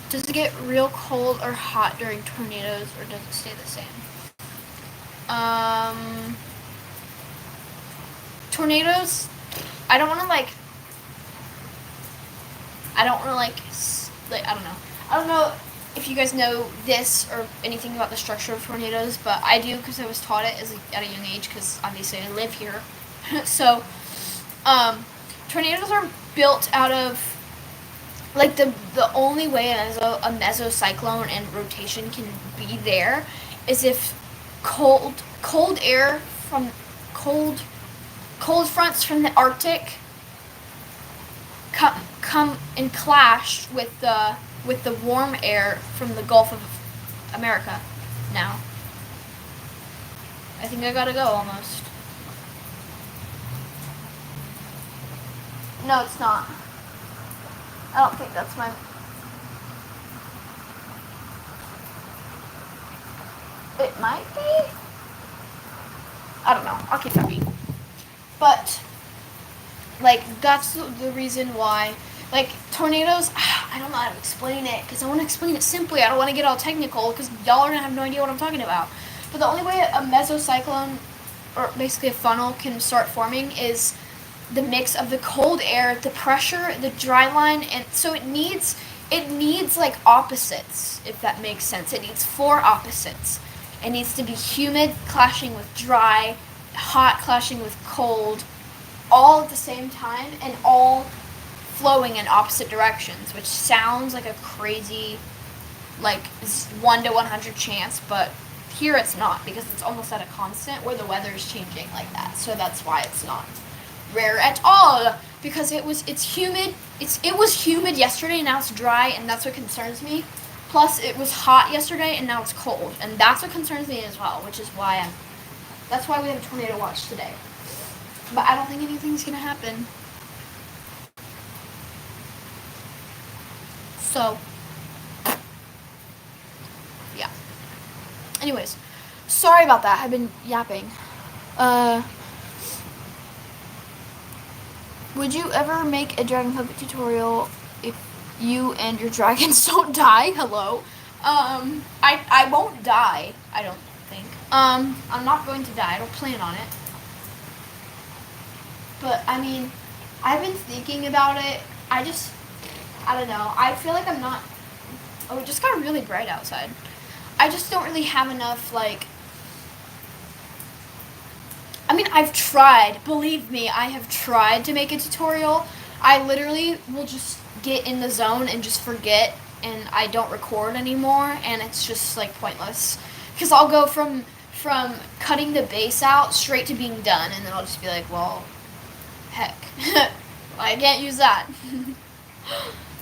does it get real cold or hot during tornadoes, or does it stay the same? Tornadoes, I don't want to, like, I don't know if you guys know this or anything about the structure of tornadoes, but I do because I was taught it at a young age because obviously I live here. So, tornadoes are built out of, like, the only way a mesocyclone and rotation can be there is if cold air from cold fronts from the Arctic come and clash with the warm air from the Gulf of America. Now, I think I gotta go almost. No, it's not. I don't think that's my... It might be? I don't know. I'll keep talking. But, like, that's the reason why, like, tornadoes, I don't know how to explain it, because I want to explain it simply. I don't want to get all technical, because y'all are going to have no idea what I'm talking about. But the only way a mesocyclone, or basically a funnel, can start forming is the mix of the cold air, the pressure, the dry line, and so it needs like opposites, if that makes sense. It needs 4 opposites. It needs to be humid clashing with dry, hot clashing with cold, all at the same time, and all flowing in opposite directions, which sounds like a crazy, like, 1 to 100 chance, but here it's not, because it's almost at a constant where the weather is changing like that. So that's why it's not rare at all, because it was humid yesterday and now it's dry, and that's what concerns me. Plus it was hot yesterday and now it's cold, and that's what concerns me as well, which is why that's why we have a tornado watch today. But I don't think anything's gonna happen. So yeah. Anyways, sorry about that. I've been yapping. Would you ever make a dragon puppet tutorial if you and your dragons don't die? Hello. I won't die, I don't think. I'm not going to die. I don't plan on it. But, I mean, I've been thinking about it. I don't know. I feel like I'm not... Oh, it just got really bright outside. I just don't really have enough, like... I mean, I've tried. Believe me, I have tried to make a tutorial. I literally will just get in the zone and just forget, and I don't record anymore, and it's just, like, pointless. Because I'll go from cutting the base out straight to being done, and then I'll just be like, well, heck. I can't use that.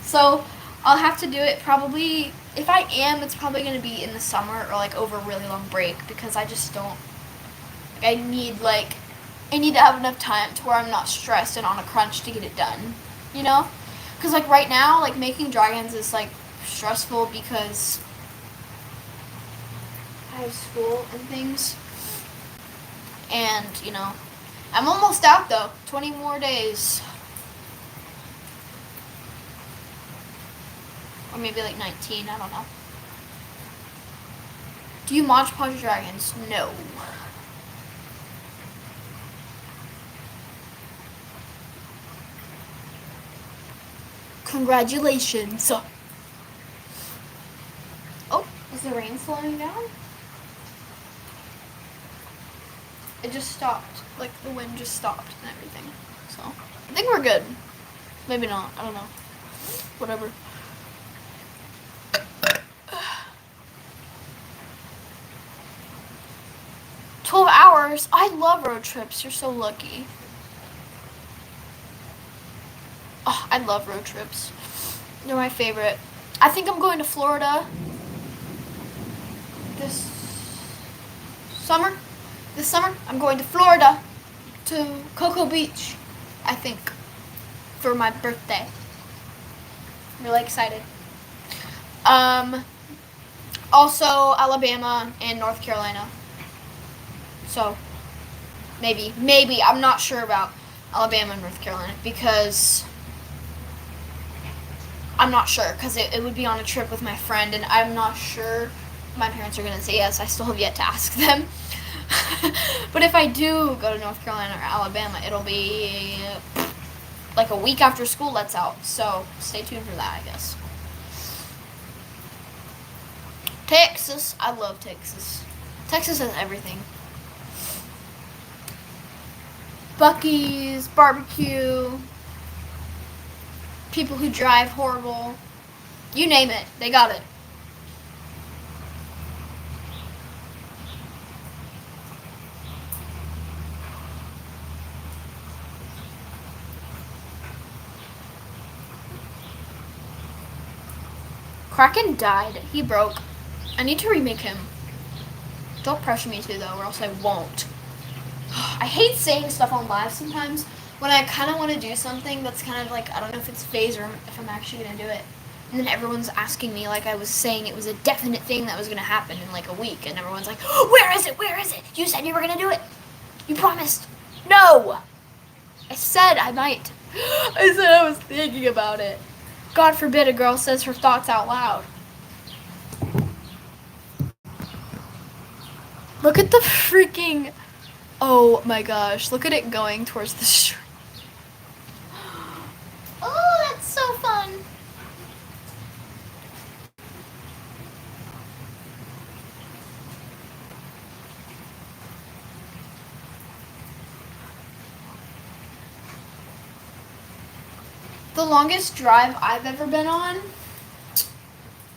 So I'll have to do it probably, if I am, it's probably going to be in the summer or like over a really long break, because I just don't, I need to have enough time to where I'm not stressed and on a crunch to get it done, you know? Because like right now, like making dragons is like stressful because I have school and things, and you know, I'm almost out though. 20 more days. Or maybe like 19, I don't know. Do you Mod Podge dragons? No. Congratulations. Oh, is the rain slowing down? It just stopped. Like, the wind just stopped and everything. So, I think we're good. Maybe not. I don't know. Whatever. $12. I love road trips. You're so lucky. Oh, I love road trips. They're my favorite. I think I'm going to Florida this summer. This summer, I'm going to Florida to Cocoa Beach, I think, for my birthday. I'm really excited. Also Alabama and North Carolina. So, maybe, I'm not sure about Alabama and North Carolina, because I'm not sure, because it would be on a trip with my friend, and I'm not sure my parents are going to say yes. I still have yet to ask them. But if I do go to North Carolina or Alabama, it'll be like a week after school lets out. So stay tuned for that, I guess. Texas. I love Texas. Texas has everything. Buc-ee's, barbecue, people who drive horrible. You name it, they got it. Kraken died. He broke. I need to remake him. Don't pressure me to, though, or else I won't. I hate saying stuff on live sometimes when I kind of want to do something that's kind of like, I don't know if it's phase or if I'm actually going to do it. And then everyone's asking me like I was saying it was a definite thing that was going to happen in like a week. And everyone's like, oh, where is it? Where is it? You said you were going to do it. You promised. No. I said I might. I said I was thinking about it. God forbid a girl says her thoughts out loud. Look at the freaking... Oh my gosh, look at it going towards the street. Oh, that's so fun. The longest drive I've ever been on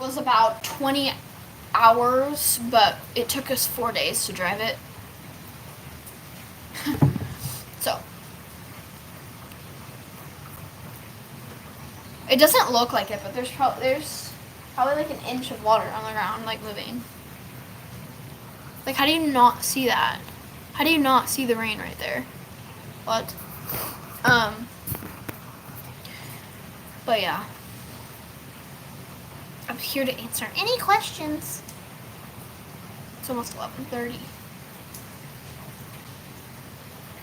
was about 20 hours, but it took us 4 days to drive it. So, it doesn't look like it, but there's probably like an inch of water on the ground, like moving. Like, how do you not see that? How do you not see the rain right there? What? But yeah. I'm here to answer any questions. It's almost 11:30.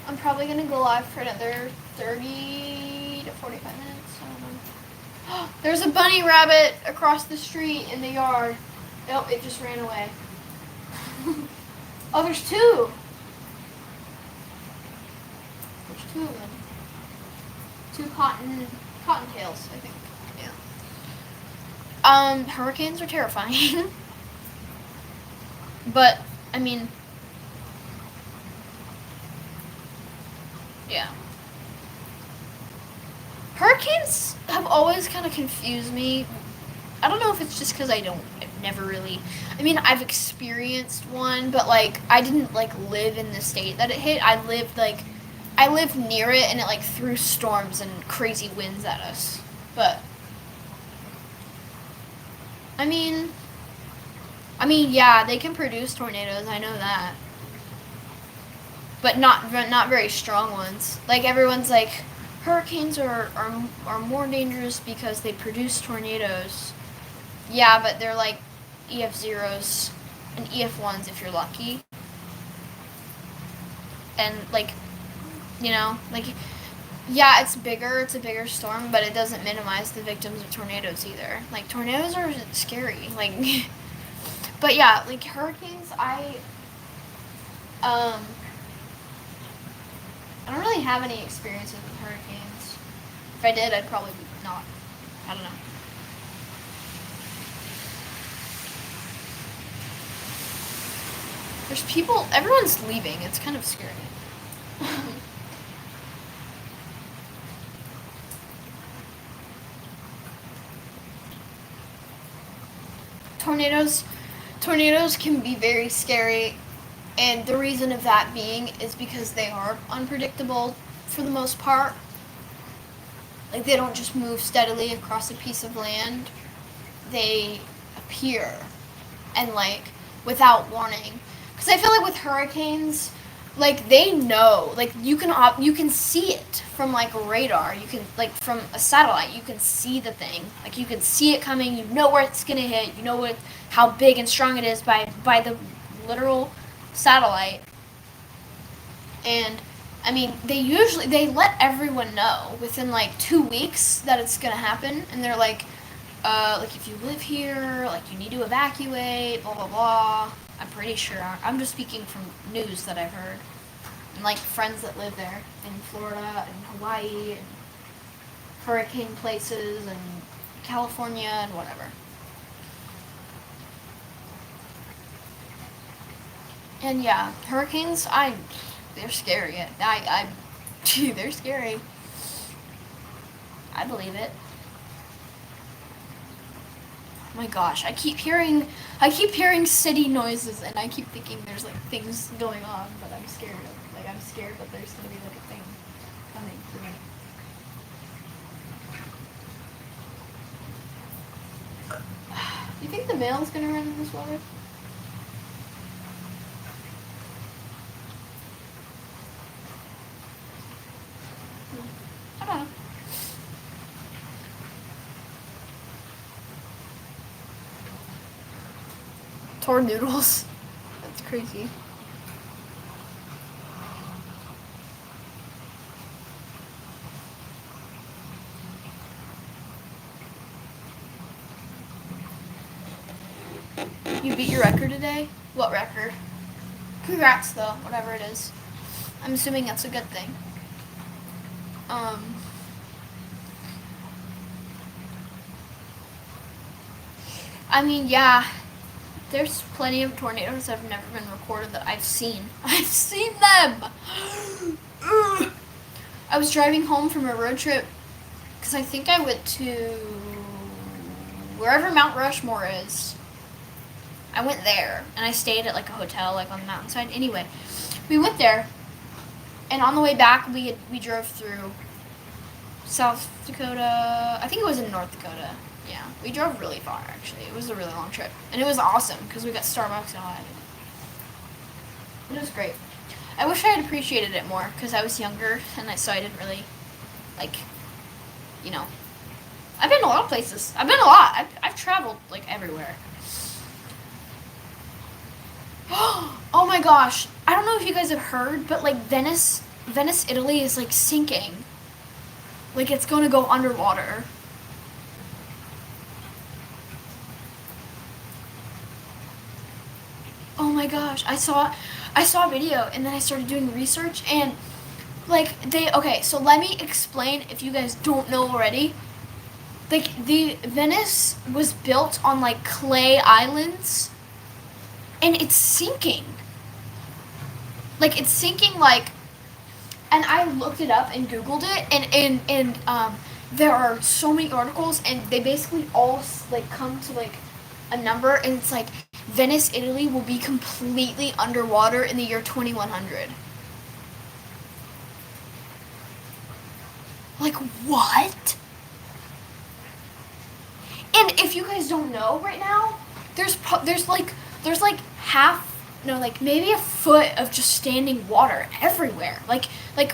I'm probably going to go live for another 30 to 45 minutes. I don't know. There's a bunny rabbit across the street in the yard. Nope, it just ran away. Oh, there's two. There's two of them. Two cottontails, I think. Yeah. Hurricanes are terrifying. But, I mean, yeah. Hurricanes have always kind of confused me. I don't know if it's just because I've never really, I mean, I've experienced one, but, like, I didn't, like, live in the state that it hit. I lived near it, and it, like, threw storms and crazy winds at us. But, I mean, yeah, they can produce tornadoes, I know that. But not very strong ones. Like, everyone's like, hurricanes are more dangerous because they produce tornadoes. Yeah, but they're like EF0s and EF1s if you're lucky. And, like, like, yeah, it's a bigger storm, but it doesn't minimize the victims of tornadoes either. Like, tornadoes are scary. Like, but yeah, like, hurricanes, I don't really have any experiences with hurricanes. If I did, I'd probably not. I don't know. There's people, everyone's leaving. It's kind of scary. Tornadoes can be very scary, and the reason of that being is because they are unpredictable for the most part. Like, they don't just move steadily across a piece of land. They appear, and, like, without warning. Because I feel like with hurricanes, like, they know, like, you can see it from, like, radar. You can, like, from a satellite, you can see the thing. Like, you can see it coming. You know where it's gonna hit. You know how big and strong it is by the literal satellite. And, I mean, they let everyone know within, like, 2 weeks that it's gonna happen. And they're like, if you live here, like, you need to evacuate, blah, blah, blah. I'm pretty sure. I'm just speaking from news that I've heard. And, like, friends that live there in Florida and Hawaii and hurricane places and California and whatever. And yeah, hurricanes, they're scary. They're scary. I believe it. Oh my gosh, I keep hearing city noises, and I keep thinking there's, like, things going on, but I'm scared that there's gonna be, like, a thing coming for me. Do you think the mail's gonna run in this weather? I don't know. Tornadoes. That's crazy. You beat your record today? What record? Congrats, though, whatever it is. I'm assuming that's a good thing. I mean, yeah, there's plenty of tornadoes that have never been recorded that I've seen. I've seen them! I was driving home from a road trip, because I think I went to wherever Mount Rushmore is. I went there, and I stayed at, like, a hotel, like, on the mountainside. Anyway, we went there, and on the way back, we drove through South Dakota. I think it was in North Dakota. Yeah, we drove really far, actually. It was a really long trip, and it was awesome, because we got Starbucks and all that. It was great. I wish I had appreciated it more, because I was younger, and so I didn't really, like, I've been a lot of places. I've been a lot. I've traveled, like, everywhere. Oh my gosh, I don't know if you guys have heard, but, like, Venice, Italy is, like, sinking. Like, it's going to go underwater. Oh my my gosh, I saw a video, and then I started doing research, and like okay, so let me explain if you guys don't know already. Like the Venice was built on like clay islands, and it's sinking. Like it's sinking like, and I looked it up and Googled it, and there are so many articles, and they basically all like come to like a number, and it's like Venice, Italy will be completely underwater in the year 2100. Like what? And if you guys don't know right now, there's like half, no, like maybe a foot of just standing water everywhere. Like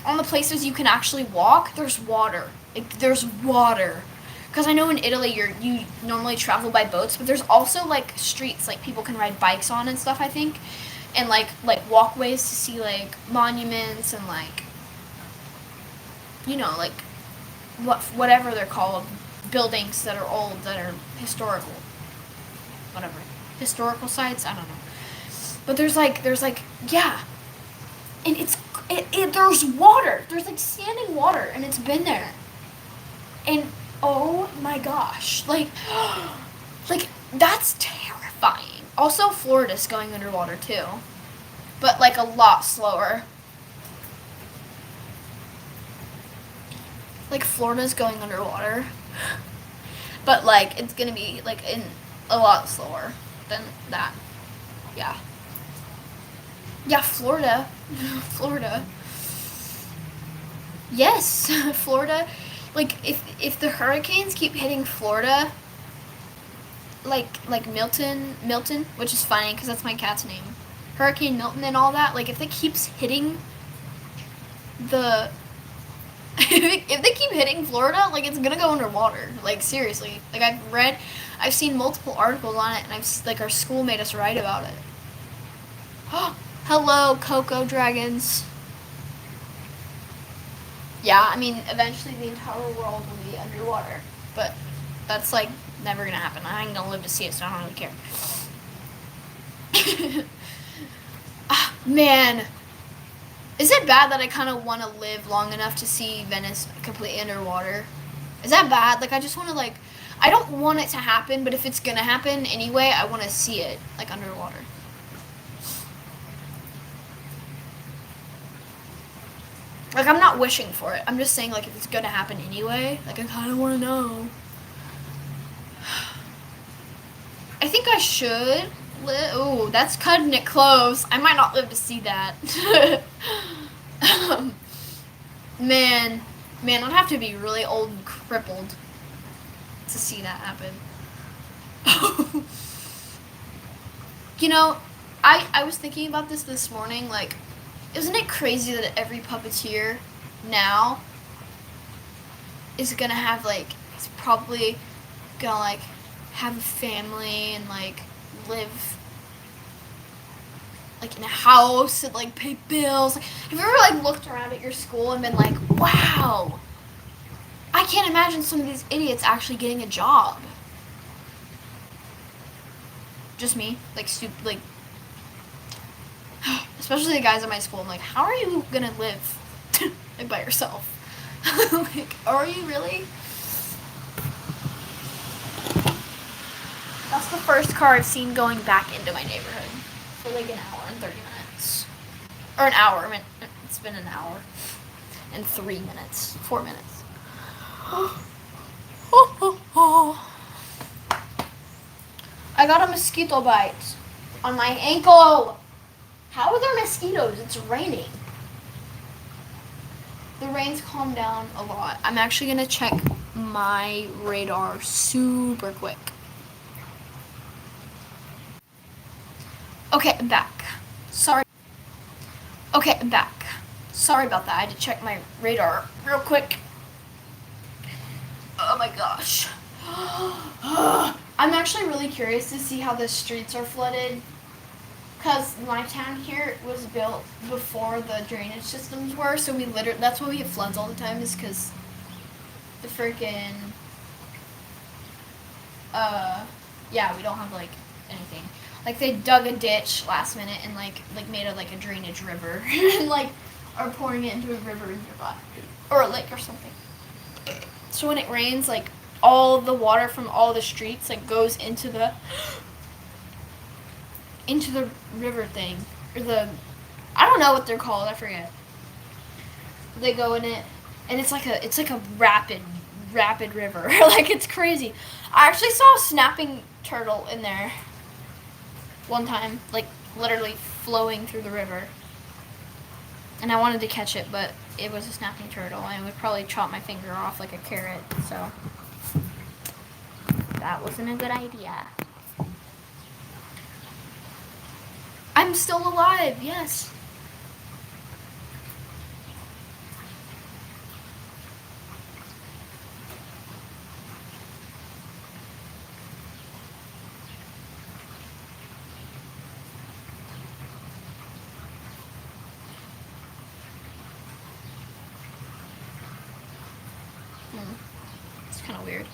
on the places you can actually walk, there's water. Like there's water. Because I know in Italy you normally travel by boats, but there's also like streets like people can ride bikes on and stuff, I think, and like walkways to see like monuments and like, you know, like whatever they're called, buildings that are old, that are historical, whatever, historical sites, I don't know. But there's like yeah, and there's water, there's like standing water, and it's been there, and oh my gosh, like that's terrifying. Also, Florida's going underwater too, but like a lot slower. Like Florida's going underwater, but like it's gonna be like in a lot slower than that. Yeah. Yeah, Florida. Florida. Yes, Florida. Like if the hurricanes keep hitting Florida, like Milton, which is funny because that's my cat's name, Hurricane Milton and all that. Like if it keeps hitting the if they keep hitting Florida, like it's gonna go underwater. Like seriously, like I've seen multiple articles on it, and like our school made us write about it. Hello, Cocoa Dragons. Yeah, I mean, eventually the entire world will be underwater, but that's like never gonna happen. I ain't gonna live to see it, so I don't really care. Man. Is it bad that I kind of want to live long enough to see Venice completely underwater? Is that bad? Like, I just want to, like, I don't want it to happen, but if it's going to happen anyway, I want to see it, like, underwater. Like, I'm not wishing for it. I'm just saying, like, if it's going to happen anyway, like, I kind of want to know. I think I should live. Oh, that's cutting it close. I might not live to see that. Man, I'd have to be really old and crippled to see that happen. You know, I was thinking about this morning, like, isn't it crazy that every puppeteer now is gonna have, like, it's probably gonna, like, have a family and, like, live like in a house and like pay bills. Like, have you ever like looked around at your school and been like, wow, I can't imagine some of these idiots actually getting a job? Just me, like stupid, like especially the guys at my school. I'm like, how are you gonna live like by yourself? Like, are you really? That's the first car I've seen going back into my neighborhood for like an hour and 30 minutes. Or an hour. I mean, it's been an hour and 3 minutes. 4 minutes. I got a mosquito bite on my ankle. How are there mosquitoes? It's raining. The rain's calmed down a lot. I'm actually going to check my radar super quick. Okay, I'm back. Sorry. Okay, I'm back. Sorry about that. I had to check my radar real quick. Oh my gosh. I'm actually really curious to see how the streets are flooded. Because my town here was built before the drainage systems were, so that's why we have floods all the time, is because the freaking, yeah, we don't have, like, anything. Like they dug a ditch last minute and like made it like a drainage river and like are pouring it into a river nearby or a lake or something. So when it rains, like all the water from all the streets like goes into the river thing or I don't know what they're called. I forget. They go in it, and it's like a rapid river. Like it's crazy. I actually saw a snapping turtle in there one time, like literally flowing through the river. And I wanted to catch it, but it was a snapping turtle, and it would probably chop my finger off like a carrot. So that wasn't a good idea. I'm still alive. Yes. It's kind of weird.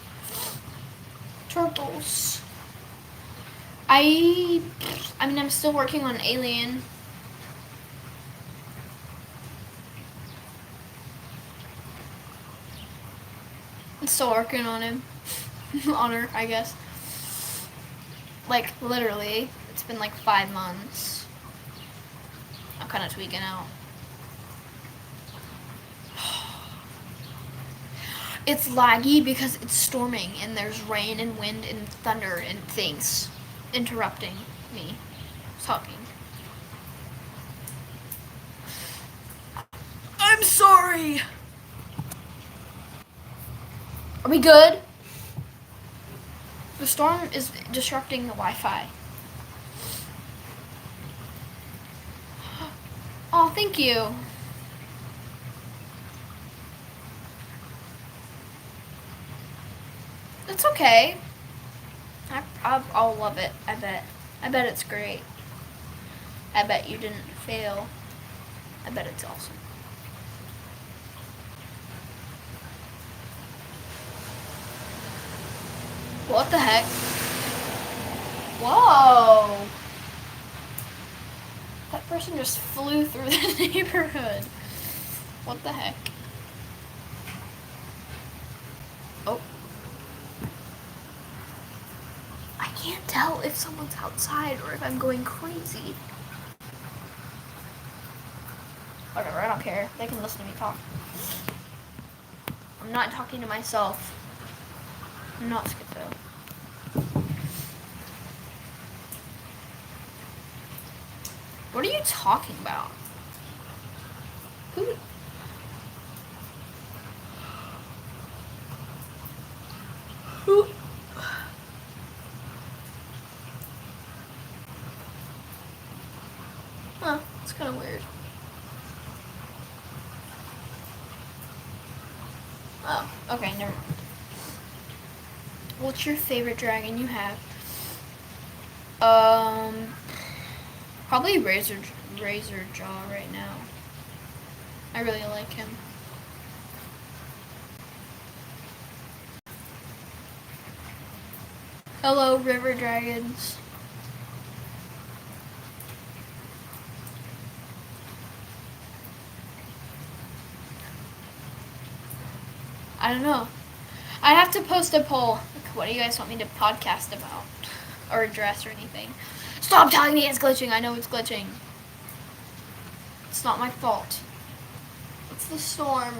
Turtles. I mean, I'm still working on Alien. I'm still working on him. On her, I guess. Like, literally. It's been like 5 months. I'm kind of tweaking out. It's laggy because it's storming and there's rain and wind and thunder and things interrupting me talking. I'm sorry. Are we good? The storm is disrupting the Wi-Fi. Oh, thank you. It's okay. I'll love it. I bet it's great. I bet you didn't fail. I bet it's awesome. What the heck? Whoa! That person just flew through the neighborhood. What the heck? Oh. I can't tell if someone's outside or if I'm going crazy. Whatever, I don't care. They can listen to me talk. I'm not talking to myself. I'm not schizo. What are you talking about? Who? Huh, it's kind of weird. Oh, okay, never mind. What's your favorite dragon you have? Probably Razor Jaw right now. I really like him. Hello, river dragons. I don't know. I have to post a poll. Like, what do you guys want me to podcast about? Or address or anything? Stop telling me it's glitching. I know it's glitching. It's not my fault. It's the storm.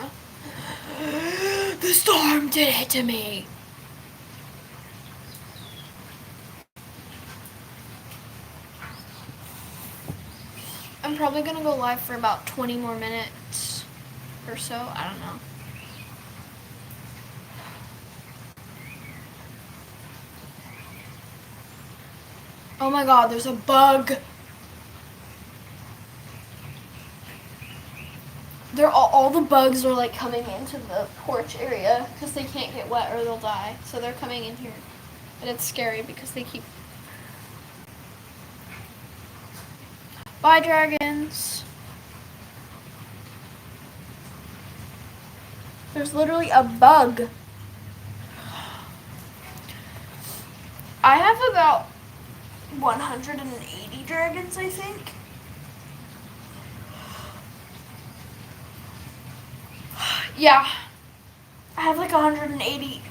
The storm did it to me. I'm probably gonna go live for about 20 more minutes or so. I don't know. Oh my god, there's a bug. All the bugs are like coming into the porch area because they can't get wet or they'll die. So they're coming in here. And it's scary because they keep... Bye, dragons. There's literally a bug. I have about 180 dragons, I think. Yeah, I have like 180.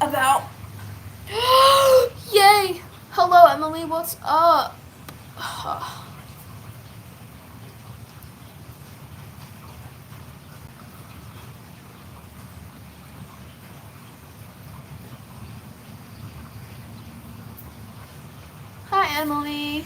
About. Yay! Hello, Emily. What's up? Hi, Emily.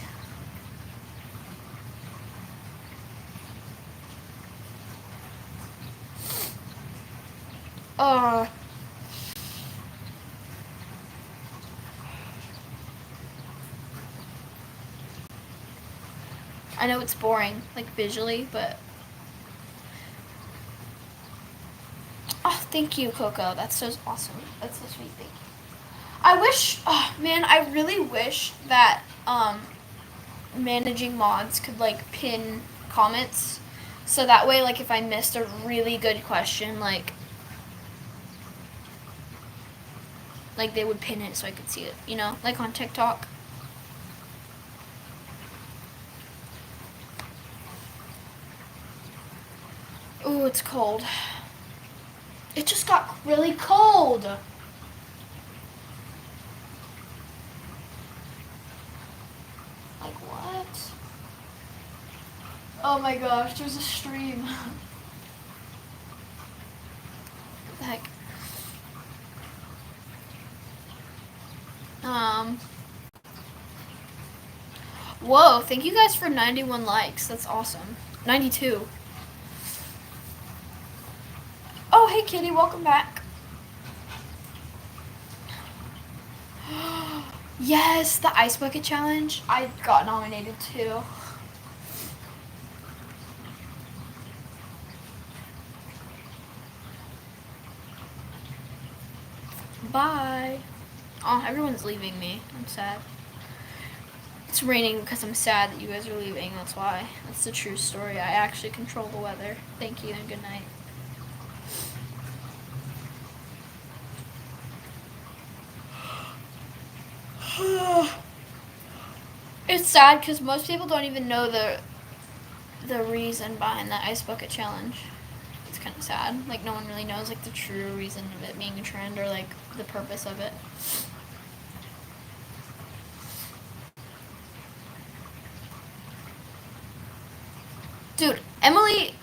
I know it's boring, like visually, but. Oh, thank you, Coco. That's so awesome. That's so sweet. Thank you. I wish, oh man, I really wish that managing mods could like pin comments, so that way, like if I missed a really good question, like they would pin it so I could see it, you know, like on TikTok. Ooh, it's cold. It just got really cold. Like what? Oh my gosh, there's a stream. What the heck? Whoa, thank you guys for 91 likes. That's awesome. 92. Oh, hey Kitty, welcome back. Yes, the ice bucket challenge. I got nominated too. Bye. Oh, everyone's leaving me. I'm sad. It's raining because I'm sad that you guys are leaving. That's why. That's the true story. I actually control the weather. Thank you and good night. It's sad because most people don't even know the reason behind the ice bucket challenge. It's kind of sad. Like no one really knows like the true reason of it being a trend or like the purpose of it. Dude, Emily,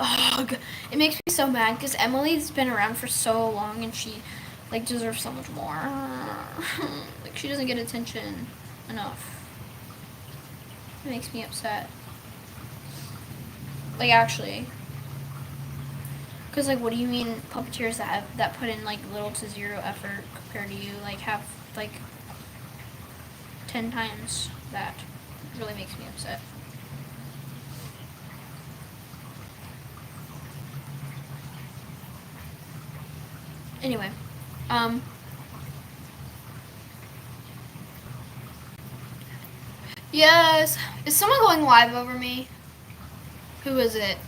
it makes me so mad because Emily's been around for so long and she like deserves so much more. Like she doesn't get attention enough. It makes me upset. Like actually. Cause like what do you mean puppeteers that put in like little to zero effort compared to you like have like 10 times that? It really makes me upset. Anyway, yes. Is someone going live over me? Who is it?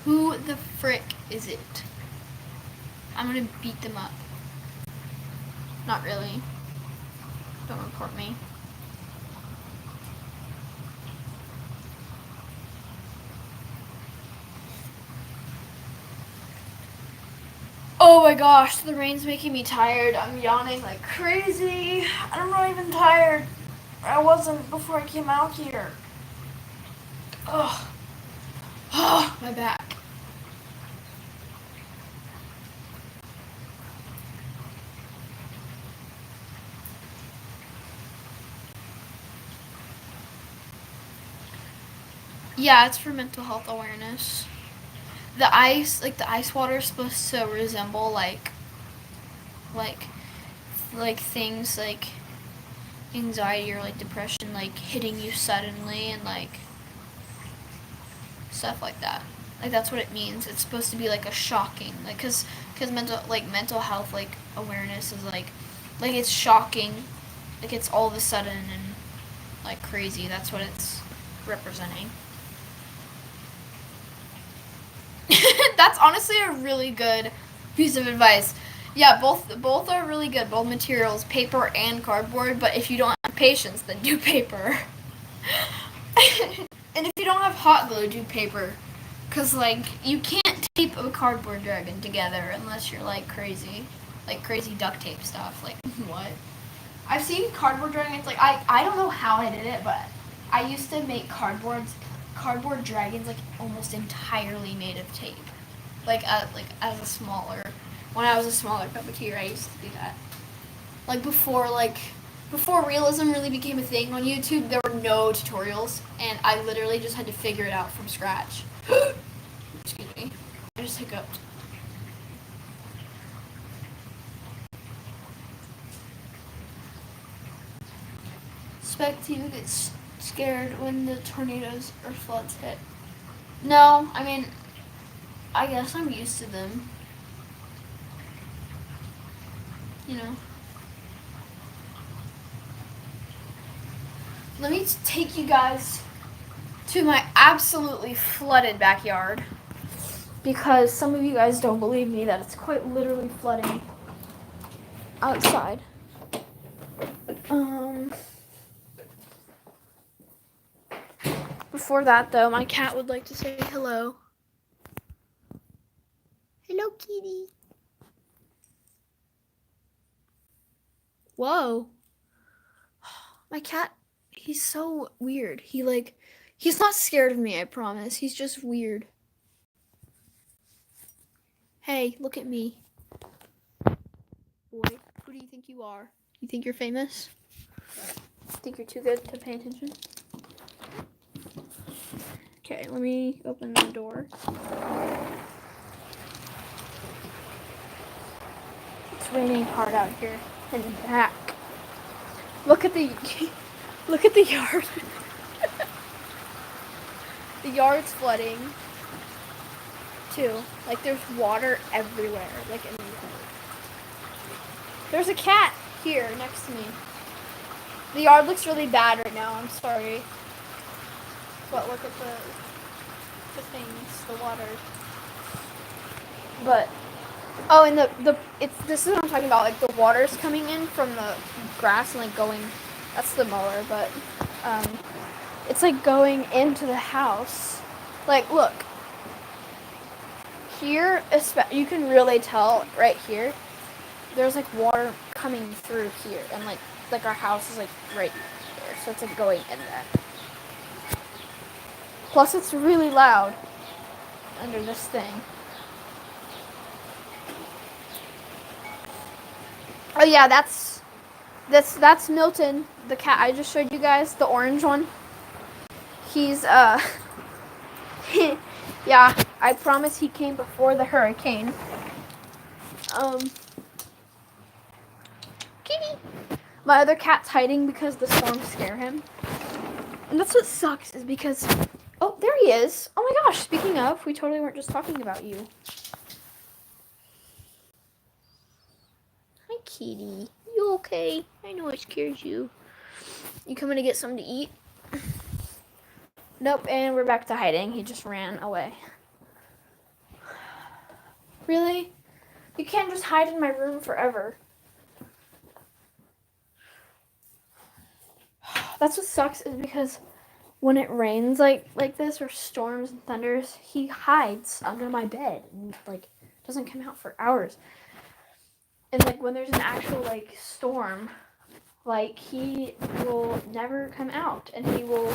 Who the frick is it? I'm gonna beat them up. Not really. Don't report me. Oh my gosh, the rain's making me tired. I'm yawning like crazy. I'm not even tired. I wasn't before I came out here. Ugh. Oh, my back. Yeah, it's for mental health awareness. The ice water is supposed to resemble like things like anxiety or like depression like hitting you suddenly and like stuff like that. Like that's what it means. It's supposed to be like a shocking like cuz mental health like awareness is like it's shocking. Like it's all of a sudden and like crazy. That's what it's representing. That's honestly a really good piece of advice. Yeah, both are really good. Both materials, paper and cardboard. But if you don't have patience, then do paper. And if you don't have hot glue, do paper. Cause like you can't tape a cardboard dragon together unless you're like crazy duct tape stuff. Like what? I've seen cardboard dragons. Like I don't know how I did it, but I used to make cardboard dragons like almost entirely made of tape. Like as a smaller when I was a smaller puppeteer, I used to do that. Before realism really became a thing on YouTube, there were no tutorials, and I literally just had to figure it out from scratch. Excuse me. I just hiccuped. Expect you get scared when the tornadoes or floods hit. No, I mean, I guess I'm used to them. You know. Let me take you guys to my absolutely flooded backyard. Because some of you guys don't believe me that it's quite literally flooding outside. Before that, though, my cat would like to say hello. Hello, kitty. Whoa. My cat, he's so weird. He's not scared of me, I promise. He's just weird. Hey, look at me. Boy, who do you think you are? You think you're famous? Think you're too good to pay attention? Okay, let me open the door. It's raining hard out here in the back. Look at the yard. The yard's flooding too. Like there's water everywhere, like in the yard. There's a cat here next to me. The yard looks really bad right now. I'm sorry, but look at the things, the water. But oh, and this is what I'm talking about. Like the water's coming in from the grass and like going. That's the mower, but it's like going into the house. Like look here, you can really tell right here. There's like water coming through here, and like our house is like right there, so it's like going in there. Plus, it's really loud under this thing. Oh yeah, that's Milton, the cat I just showed you guys, the orange one. He's yeah, I promise he came before the hurricane. Kitty. My other cat's hiding because the storms scare him. And that's what sucks is because oh, there he is. Oh my gosh, speaking of, we totally weren't just talking about you. Hi, kitty. You okay? I know I scared you. You coming to get something to eat? Nope, and we're back to hiding. He just ran away. Really? You can't just hide in my room forever. That's what sucks is because when it rains like this or storms and thunders, he hides under my bed and like doesn't come out for hours. And like when there's an actual like storm, like he will never come out and he will,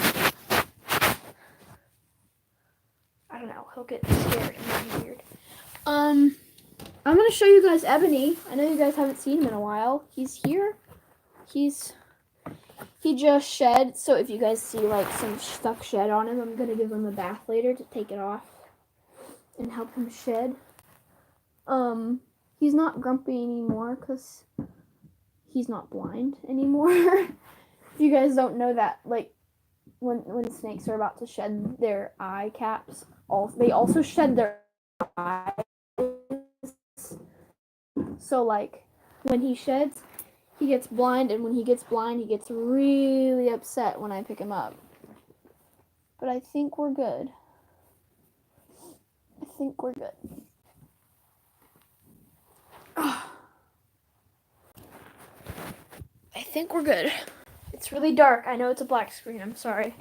I don't know, he'll get scared and be weird. I'm gonna show you guys Ebony. I know you guys haven't seen him in a while. He's here. He just shed, so if you guys see like some stuck shed on him, I'm gonna give him a bath later to take it off and help him shed. He's not grumpy anymore because he's not blind anymore. If you guys don't know that, like when snakes are about to shed their eye caps, they also shed their eyes. So like when he sheds, he gets blind, and when he gets blind, he gets really upset when I pick him up. But I think we're good. think we're good. It's really dark. I know it's a black screen. I'm sorry.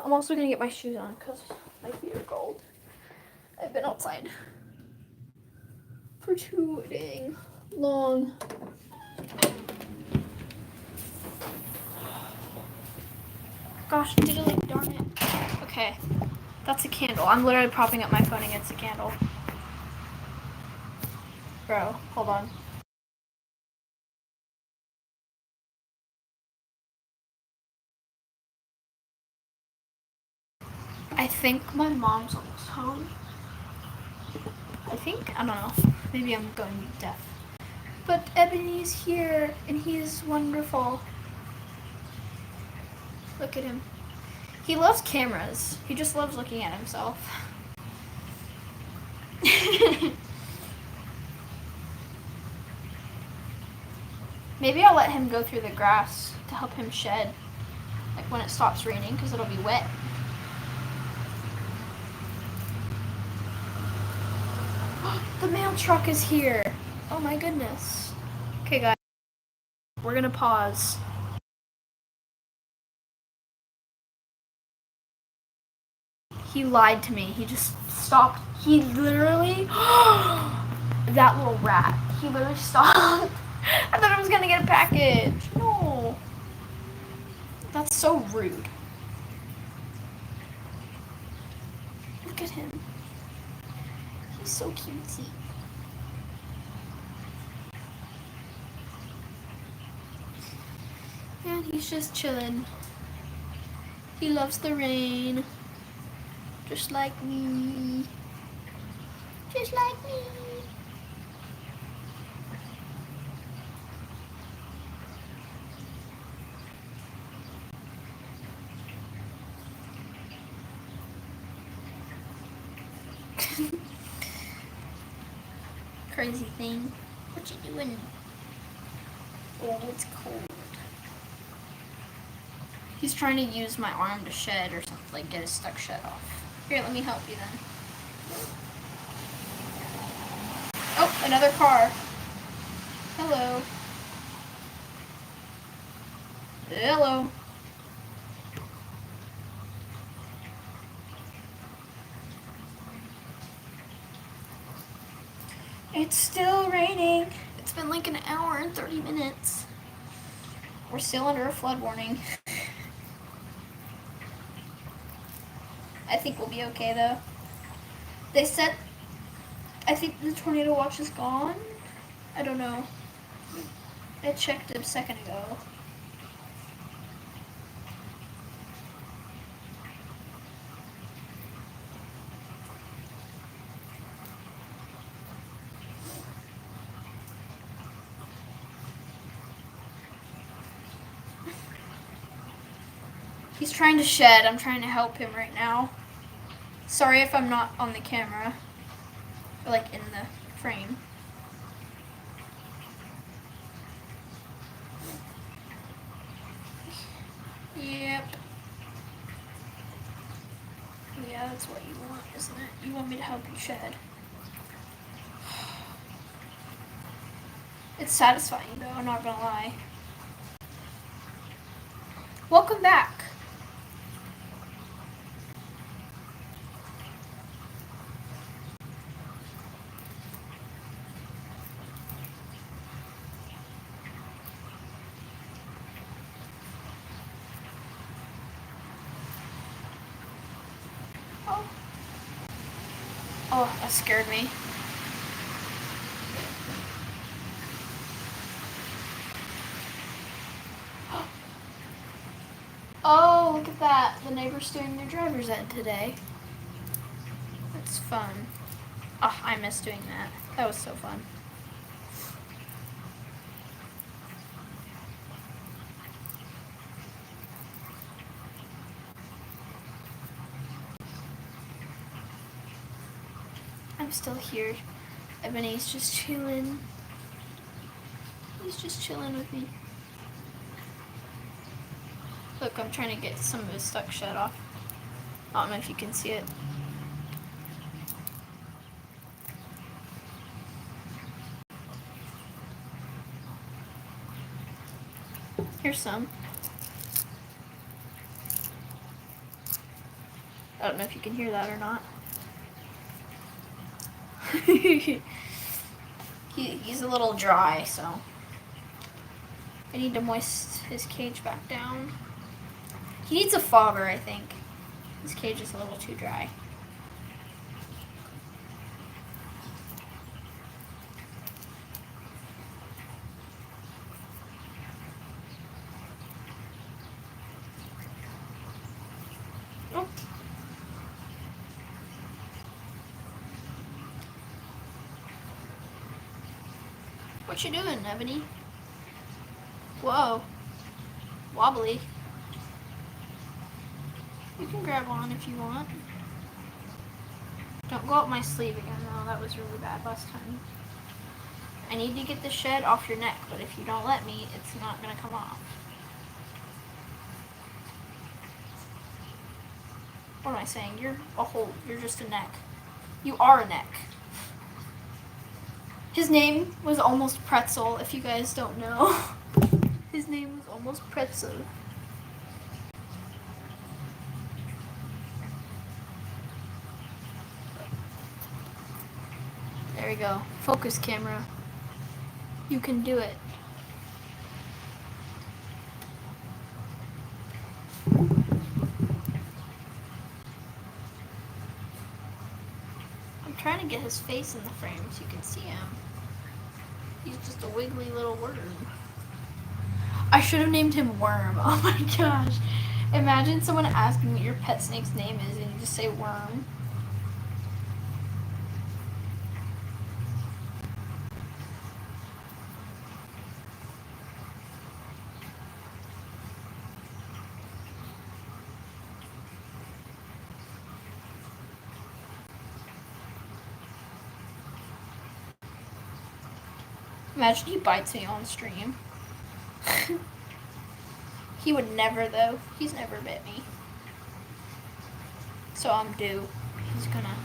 I'm also going to get my shoes on because my feet are cold. I've been outside for too dang long. Gosh, diddly darn it. Okay, that's a candle. I'm literally propping up my phone against a candle. Bro, hold on. I think my mom's almost home. I don't know. Maybe I'm going deaf. But Ebony's here, and he's wonderful. Look at him. He loves cameras. He just loves looking at himself. Maybe I'll let him go through the grass to help him shed. Like when it stops raining, because it'll be wet. The mail truck is here. Oh my goodness. Okay, guys. We're gonna pause. He lied to me. He just stopped. He literally... that little rat. He literally stopped. I thought I was gonna get a package. No. That's so rude. Look at him. He's so cutesy. And he's just chilling. He loves the rain. Just like me. Just like me. Crazy thing. What you doing? Oh, it's cold. He's trying to use my arm to shed or something, like get his stuck shed off. Here, let me help you then. Oh, another car. Hello. Hello. It's still raining. It's been like an hour and 30 minutes. We're still under a flood warning. I think we'll be okay though. They said, I think the tornado watch is gone. I don't know. I checked a second ago. He's trying to shed. I'm trying to help him right now. Sorry if I'm not on the camera. Or like in the frame. Yep. Yeah, that's what you want, isn't it? You want me to help you shed. It's satisfying though, I'm not gonna lie. Welcome back. Oh, that scared me. Oh, look at that. The neighbor's doing their driver's ed today. That's fun. Oh, I miss doing that. That was so fun. I'm still here. Ebony's just chilling. He's just chilling with me. Look, I'm trying to get some of his stuck shed off. I don't know if you can see it. Here's some. I don't know if you can hear that or not. He's a little dry, so I need to moist his cage back down. He needs a fogger, I think. His cage is a little too dry. Oh. What you doing, Ebony? Whoa. Wobbly. You can grab on if you want. Don't go up my sleeve again, though. That was really bad last time. I need to get the shed off your neck, but if you don't let me, it's not going to come off. What am I saying? You're a whole, you're just a neck. You are a neck. His name was almost Pretzel, if you guys don't know. His name was almost Pretzel. There we go. Focus, camera. You can do it. I'm trying to get his face in the frame so you can see him. He's just a wiggly little worm. I should have named him Worm. Oh my gosh. Imagine someone asking what your pet snake's name is and you just say Worm. Imagine he bites me on stream. He would never, though. He's never bit me. So I'm due. He's gonna...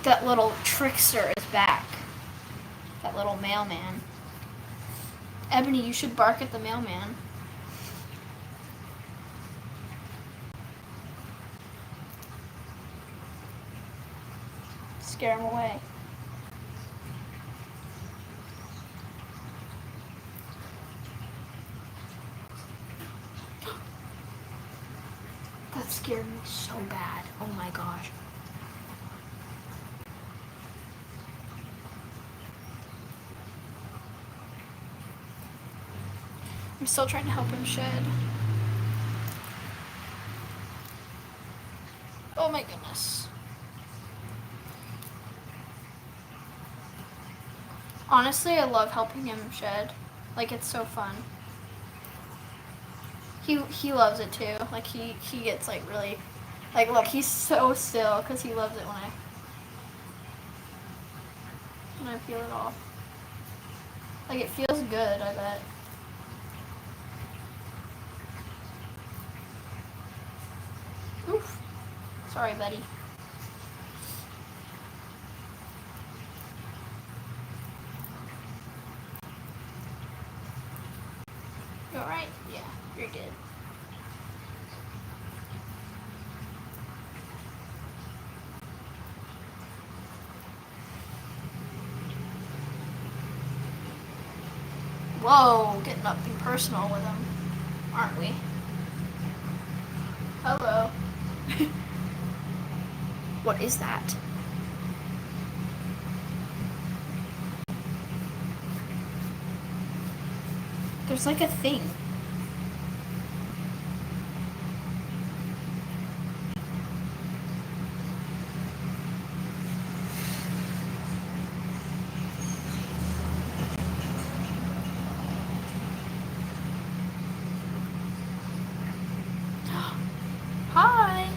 That little trickster is back. That little mailman. Ebony, you should bark at the mailman. Scare him away. That scared me so bad. Oh my gosh. I'm still trying to help him shed. Oh my goodness. Honestly, I love helping him shed. Like, it's so fun. He loves it too. Like, he gets like really, like, look, he's so still because he loves it when I peel it off. Like, it feels good, I bet. Oof. Sorry, buddy. You alright? Yeah, you're good. Whoa, getting up and personal with him, aren't we? Hello. What is that? There's like a thing. Hi.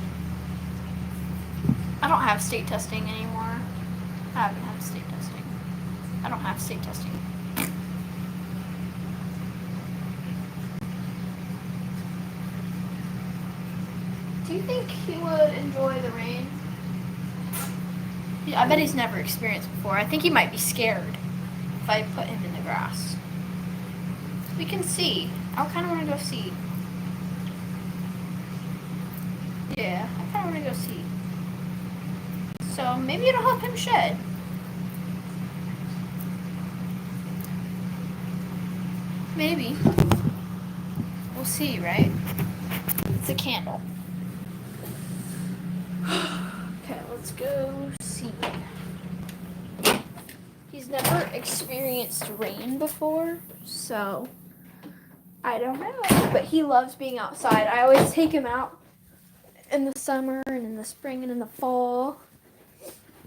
I don't have state testing anymore. I haven't had state testing. I don't have state testing. Do you think he would enjoy the rain? I bet he's never experienced before. I think he might be scared if I put him in the grass. We can see. I kind of want to go see. Yeah, I kind of want to go see. So maybe it'll help him shed. Maybe. We'll see, right? It's a candle. Okay, let's go see. He's never experienced rain before, so I don't know. But he loves being outside. I always take him out in the summer and in the spring and in the fall.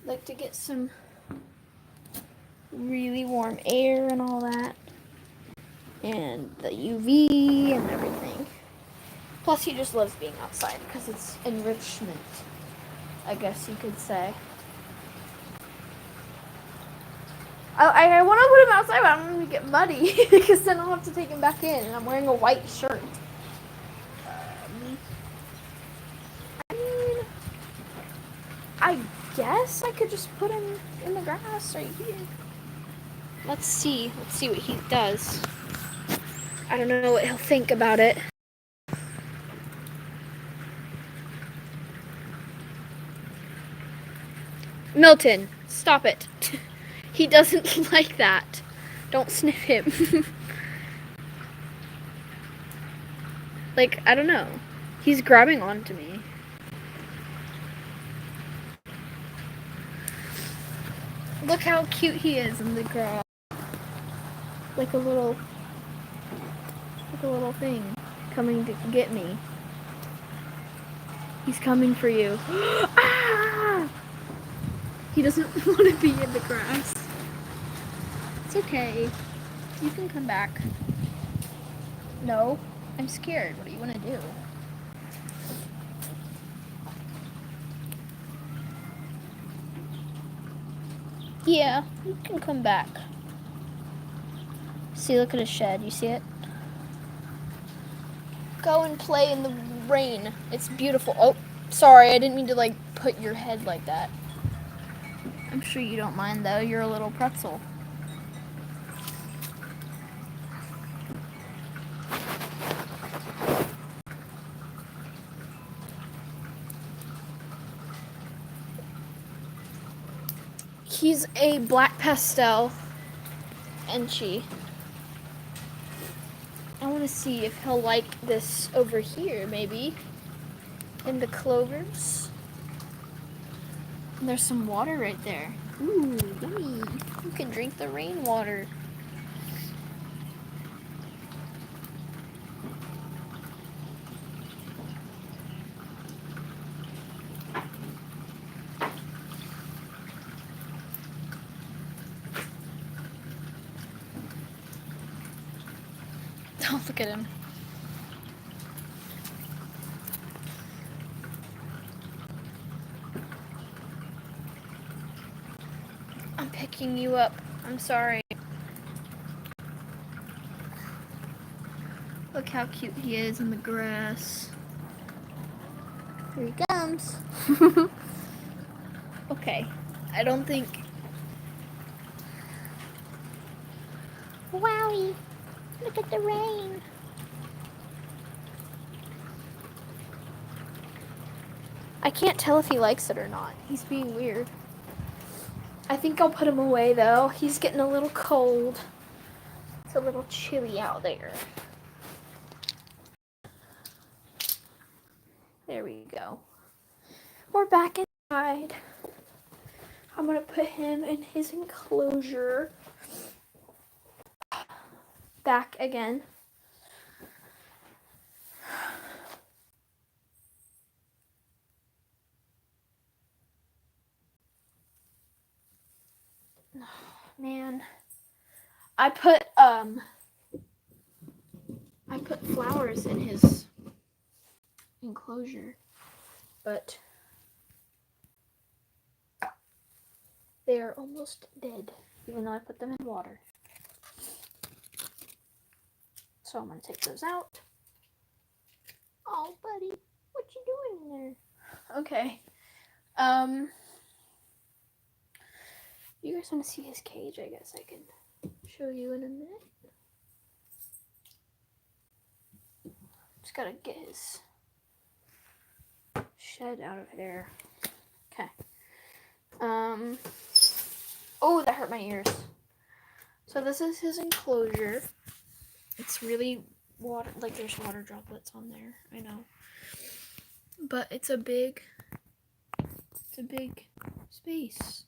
Like to get some really warm air and all that. And the UV and everything. Plus he just loves being outside because it's enrichment, I guess you could say. I want to put him outside, but I don't want him to get muddy because then I'll have to take him back in, and I'm wearing a white shirt. I guess I could just put him in the grass right here. Let's see what he does. I don't know what he'll think about it. Milton, stop it. He doesn't like that. Don't sniff him. Like, I don't know. He's grabbing onto me. Look how cute he is in the grass. Like a little thing coming to get me. He's coming for you. Ah! He doesn't want to be in the grass. It's okay. You can come back. No, I'm scared. What do you want to do? Yeah, you can come back. See, look at his shed. You see it? Go and play in the rain. It's beautiful. Oh, sorry. I didn't mean to, like, put your head like that. I'm sure you don't mind, though. You're a little pretzel. He's a black pastel Enchi. I want to see if he'll like this over here, maybe. In the clovers. And there's some water right there. Ooh, yummy. You can drink the rainwater. Oh, look at him. I'm picking you up. I'm sorry. Look how cute he is in the grass. Here he comes. Okay. I don't think... Wowie! Look at the rain. I can't tell if he likes it or not. He's being weird. I think I'll put him away though. He's getting a little cold. It's a little chilly out there. There we go. We're back inside. I'm gonna put him in his enclosure. Back again. Man, I put flowers in his enclosure, but they are almost dead, even though I put them in water. So I'm gonna take those out. Oh, buddy, what you doing in there? Okay. You guys want to see his cage? I guess I can show you in a minute. Just gotta get his shed out of there. Okay. Oh, that hurt my ears. So this is his enclosure. It's really water, like there's water droplets on there. I know. But it's a big space.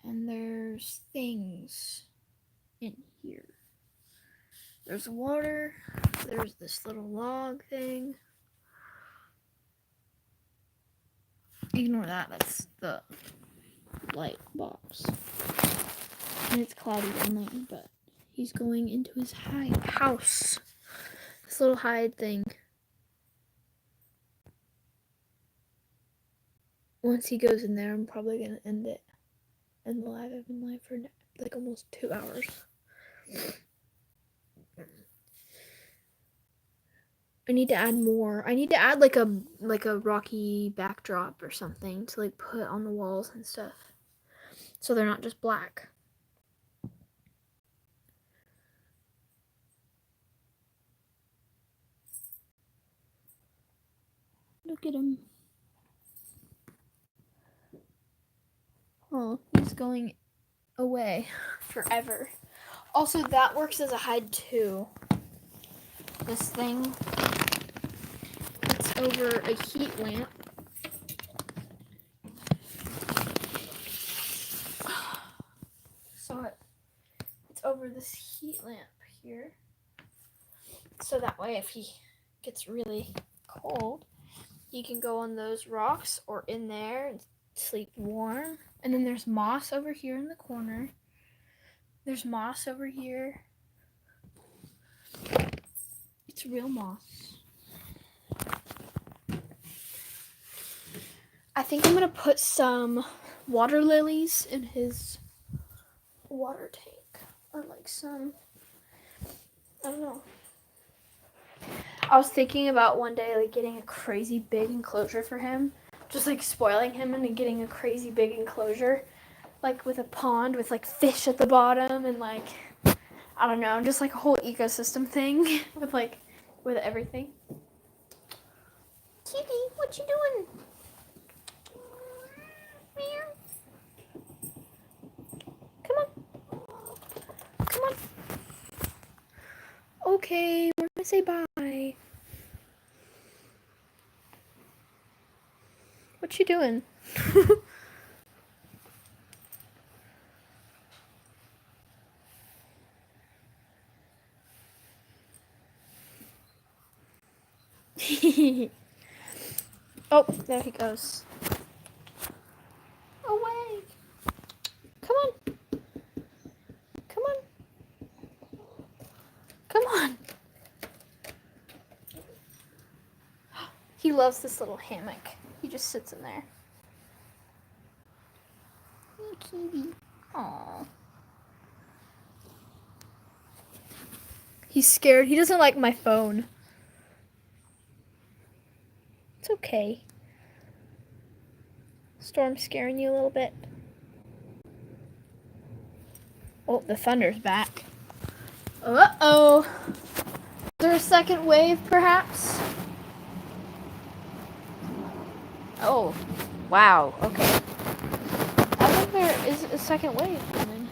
And there's things in here. There's water. There's this little log thing. Ignore that. That's the light box. And it's cloudy down there, but he's going into his house. This little hide thing. Once he goes in there, I'm probably going to end it. And live. I've been live for like almost 2 hours. I need to add more. I need to add like a rocky backdrop or something to like put on the walls and stuff, so they're not just black. Look at him. Oh, he's going away forever. Also, that works as a hide too. This thing, it's over a heat lamp. So it's over this heat lamp here. So that way if he gets really cold, he can go on those rocks or in there and sleep warm. And then there's moss over here in the corner. There's moss over here. It's real moss. I think I'm gonna put some water lilies in his water tank. Or like some, I don't know. I was thinking about one day like getting a crazy big enclosure for him. Just like spoiling him into getting a crazy big enclosure. Like with a pond with like fish at the bottom and like, I don't know, just like a whole ecosystem thing with everything. Kitty, what you doing? Come on. Come on. Okay, we're gonna say bye. What you doing? Oh, there he goes. Away. Come on. Come on. Come on. He loves this little hammock. He just sits in there. Hey, kitty. Aww. He's scared. He doesn't like my phone. It's okay. Storm's scaring you a little bit. Oh, the thunder's back. Uh-oh. Is there a second wave, perhaps? Oh, wow. Okay. I think there is a second wave coming.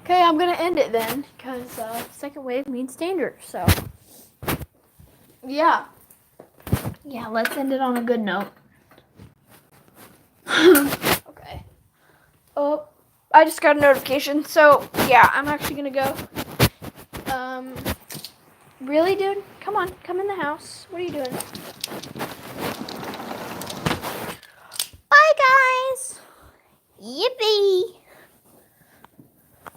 Okay, I'm going to end it then, because second wave means danger, so. Yeah. Yeah, let's end it on a good note. Okay. Oh, I just got a notification, so yeah, I'm actually gonna go. Really, dude? Come on, come in the house. What are you doing?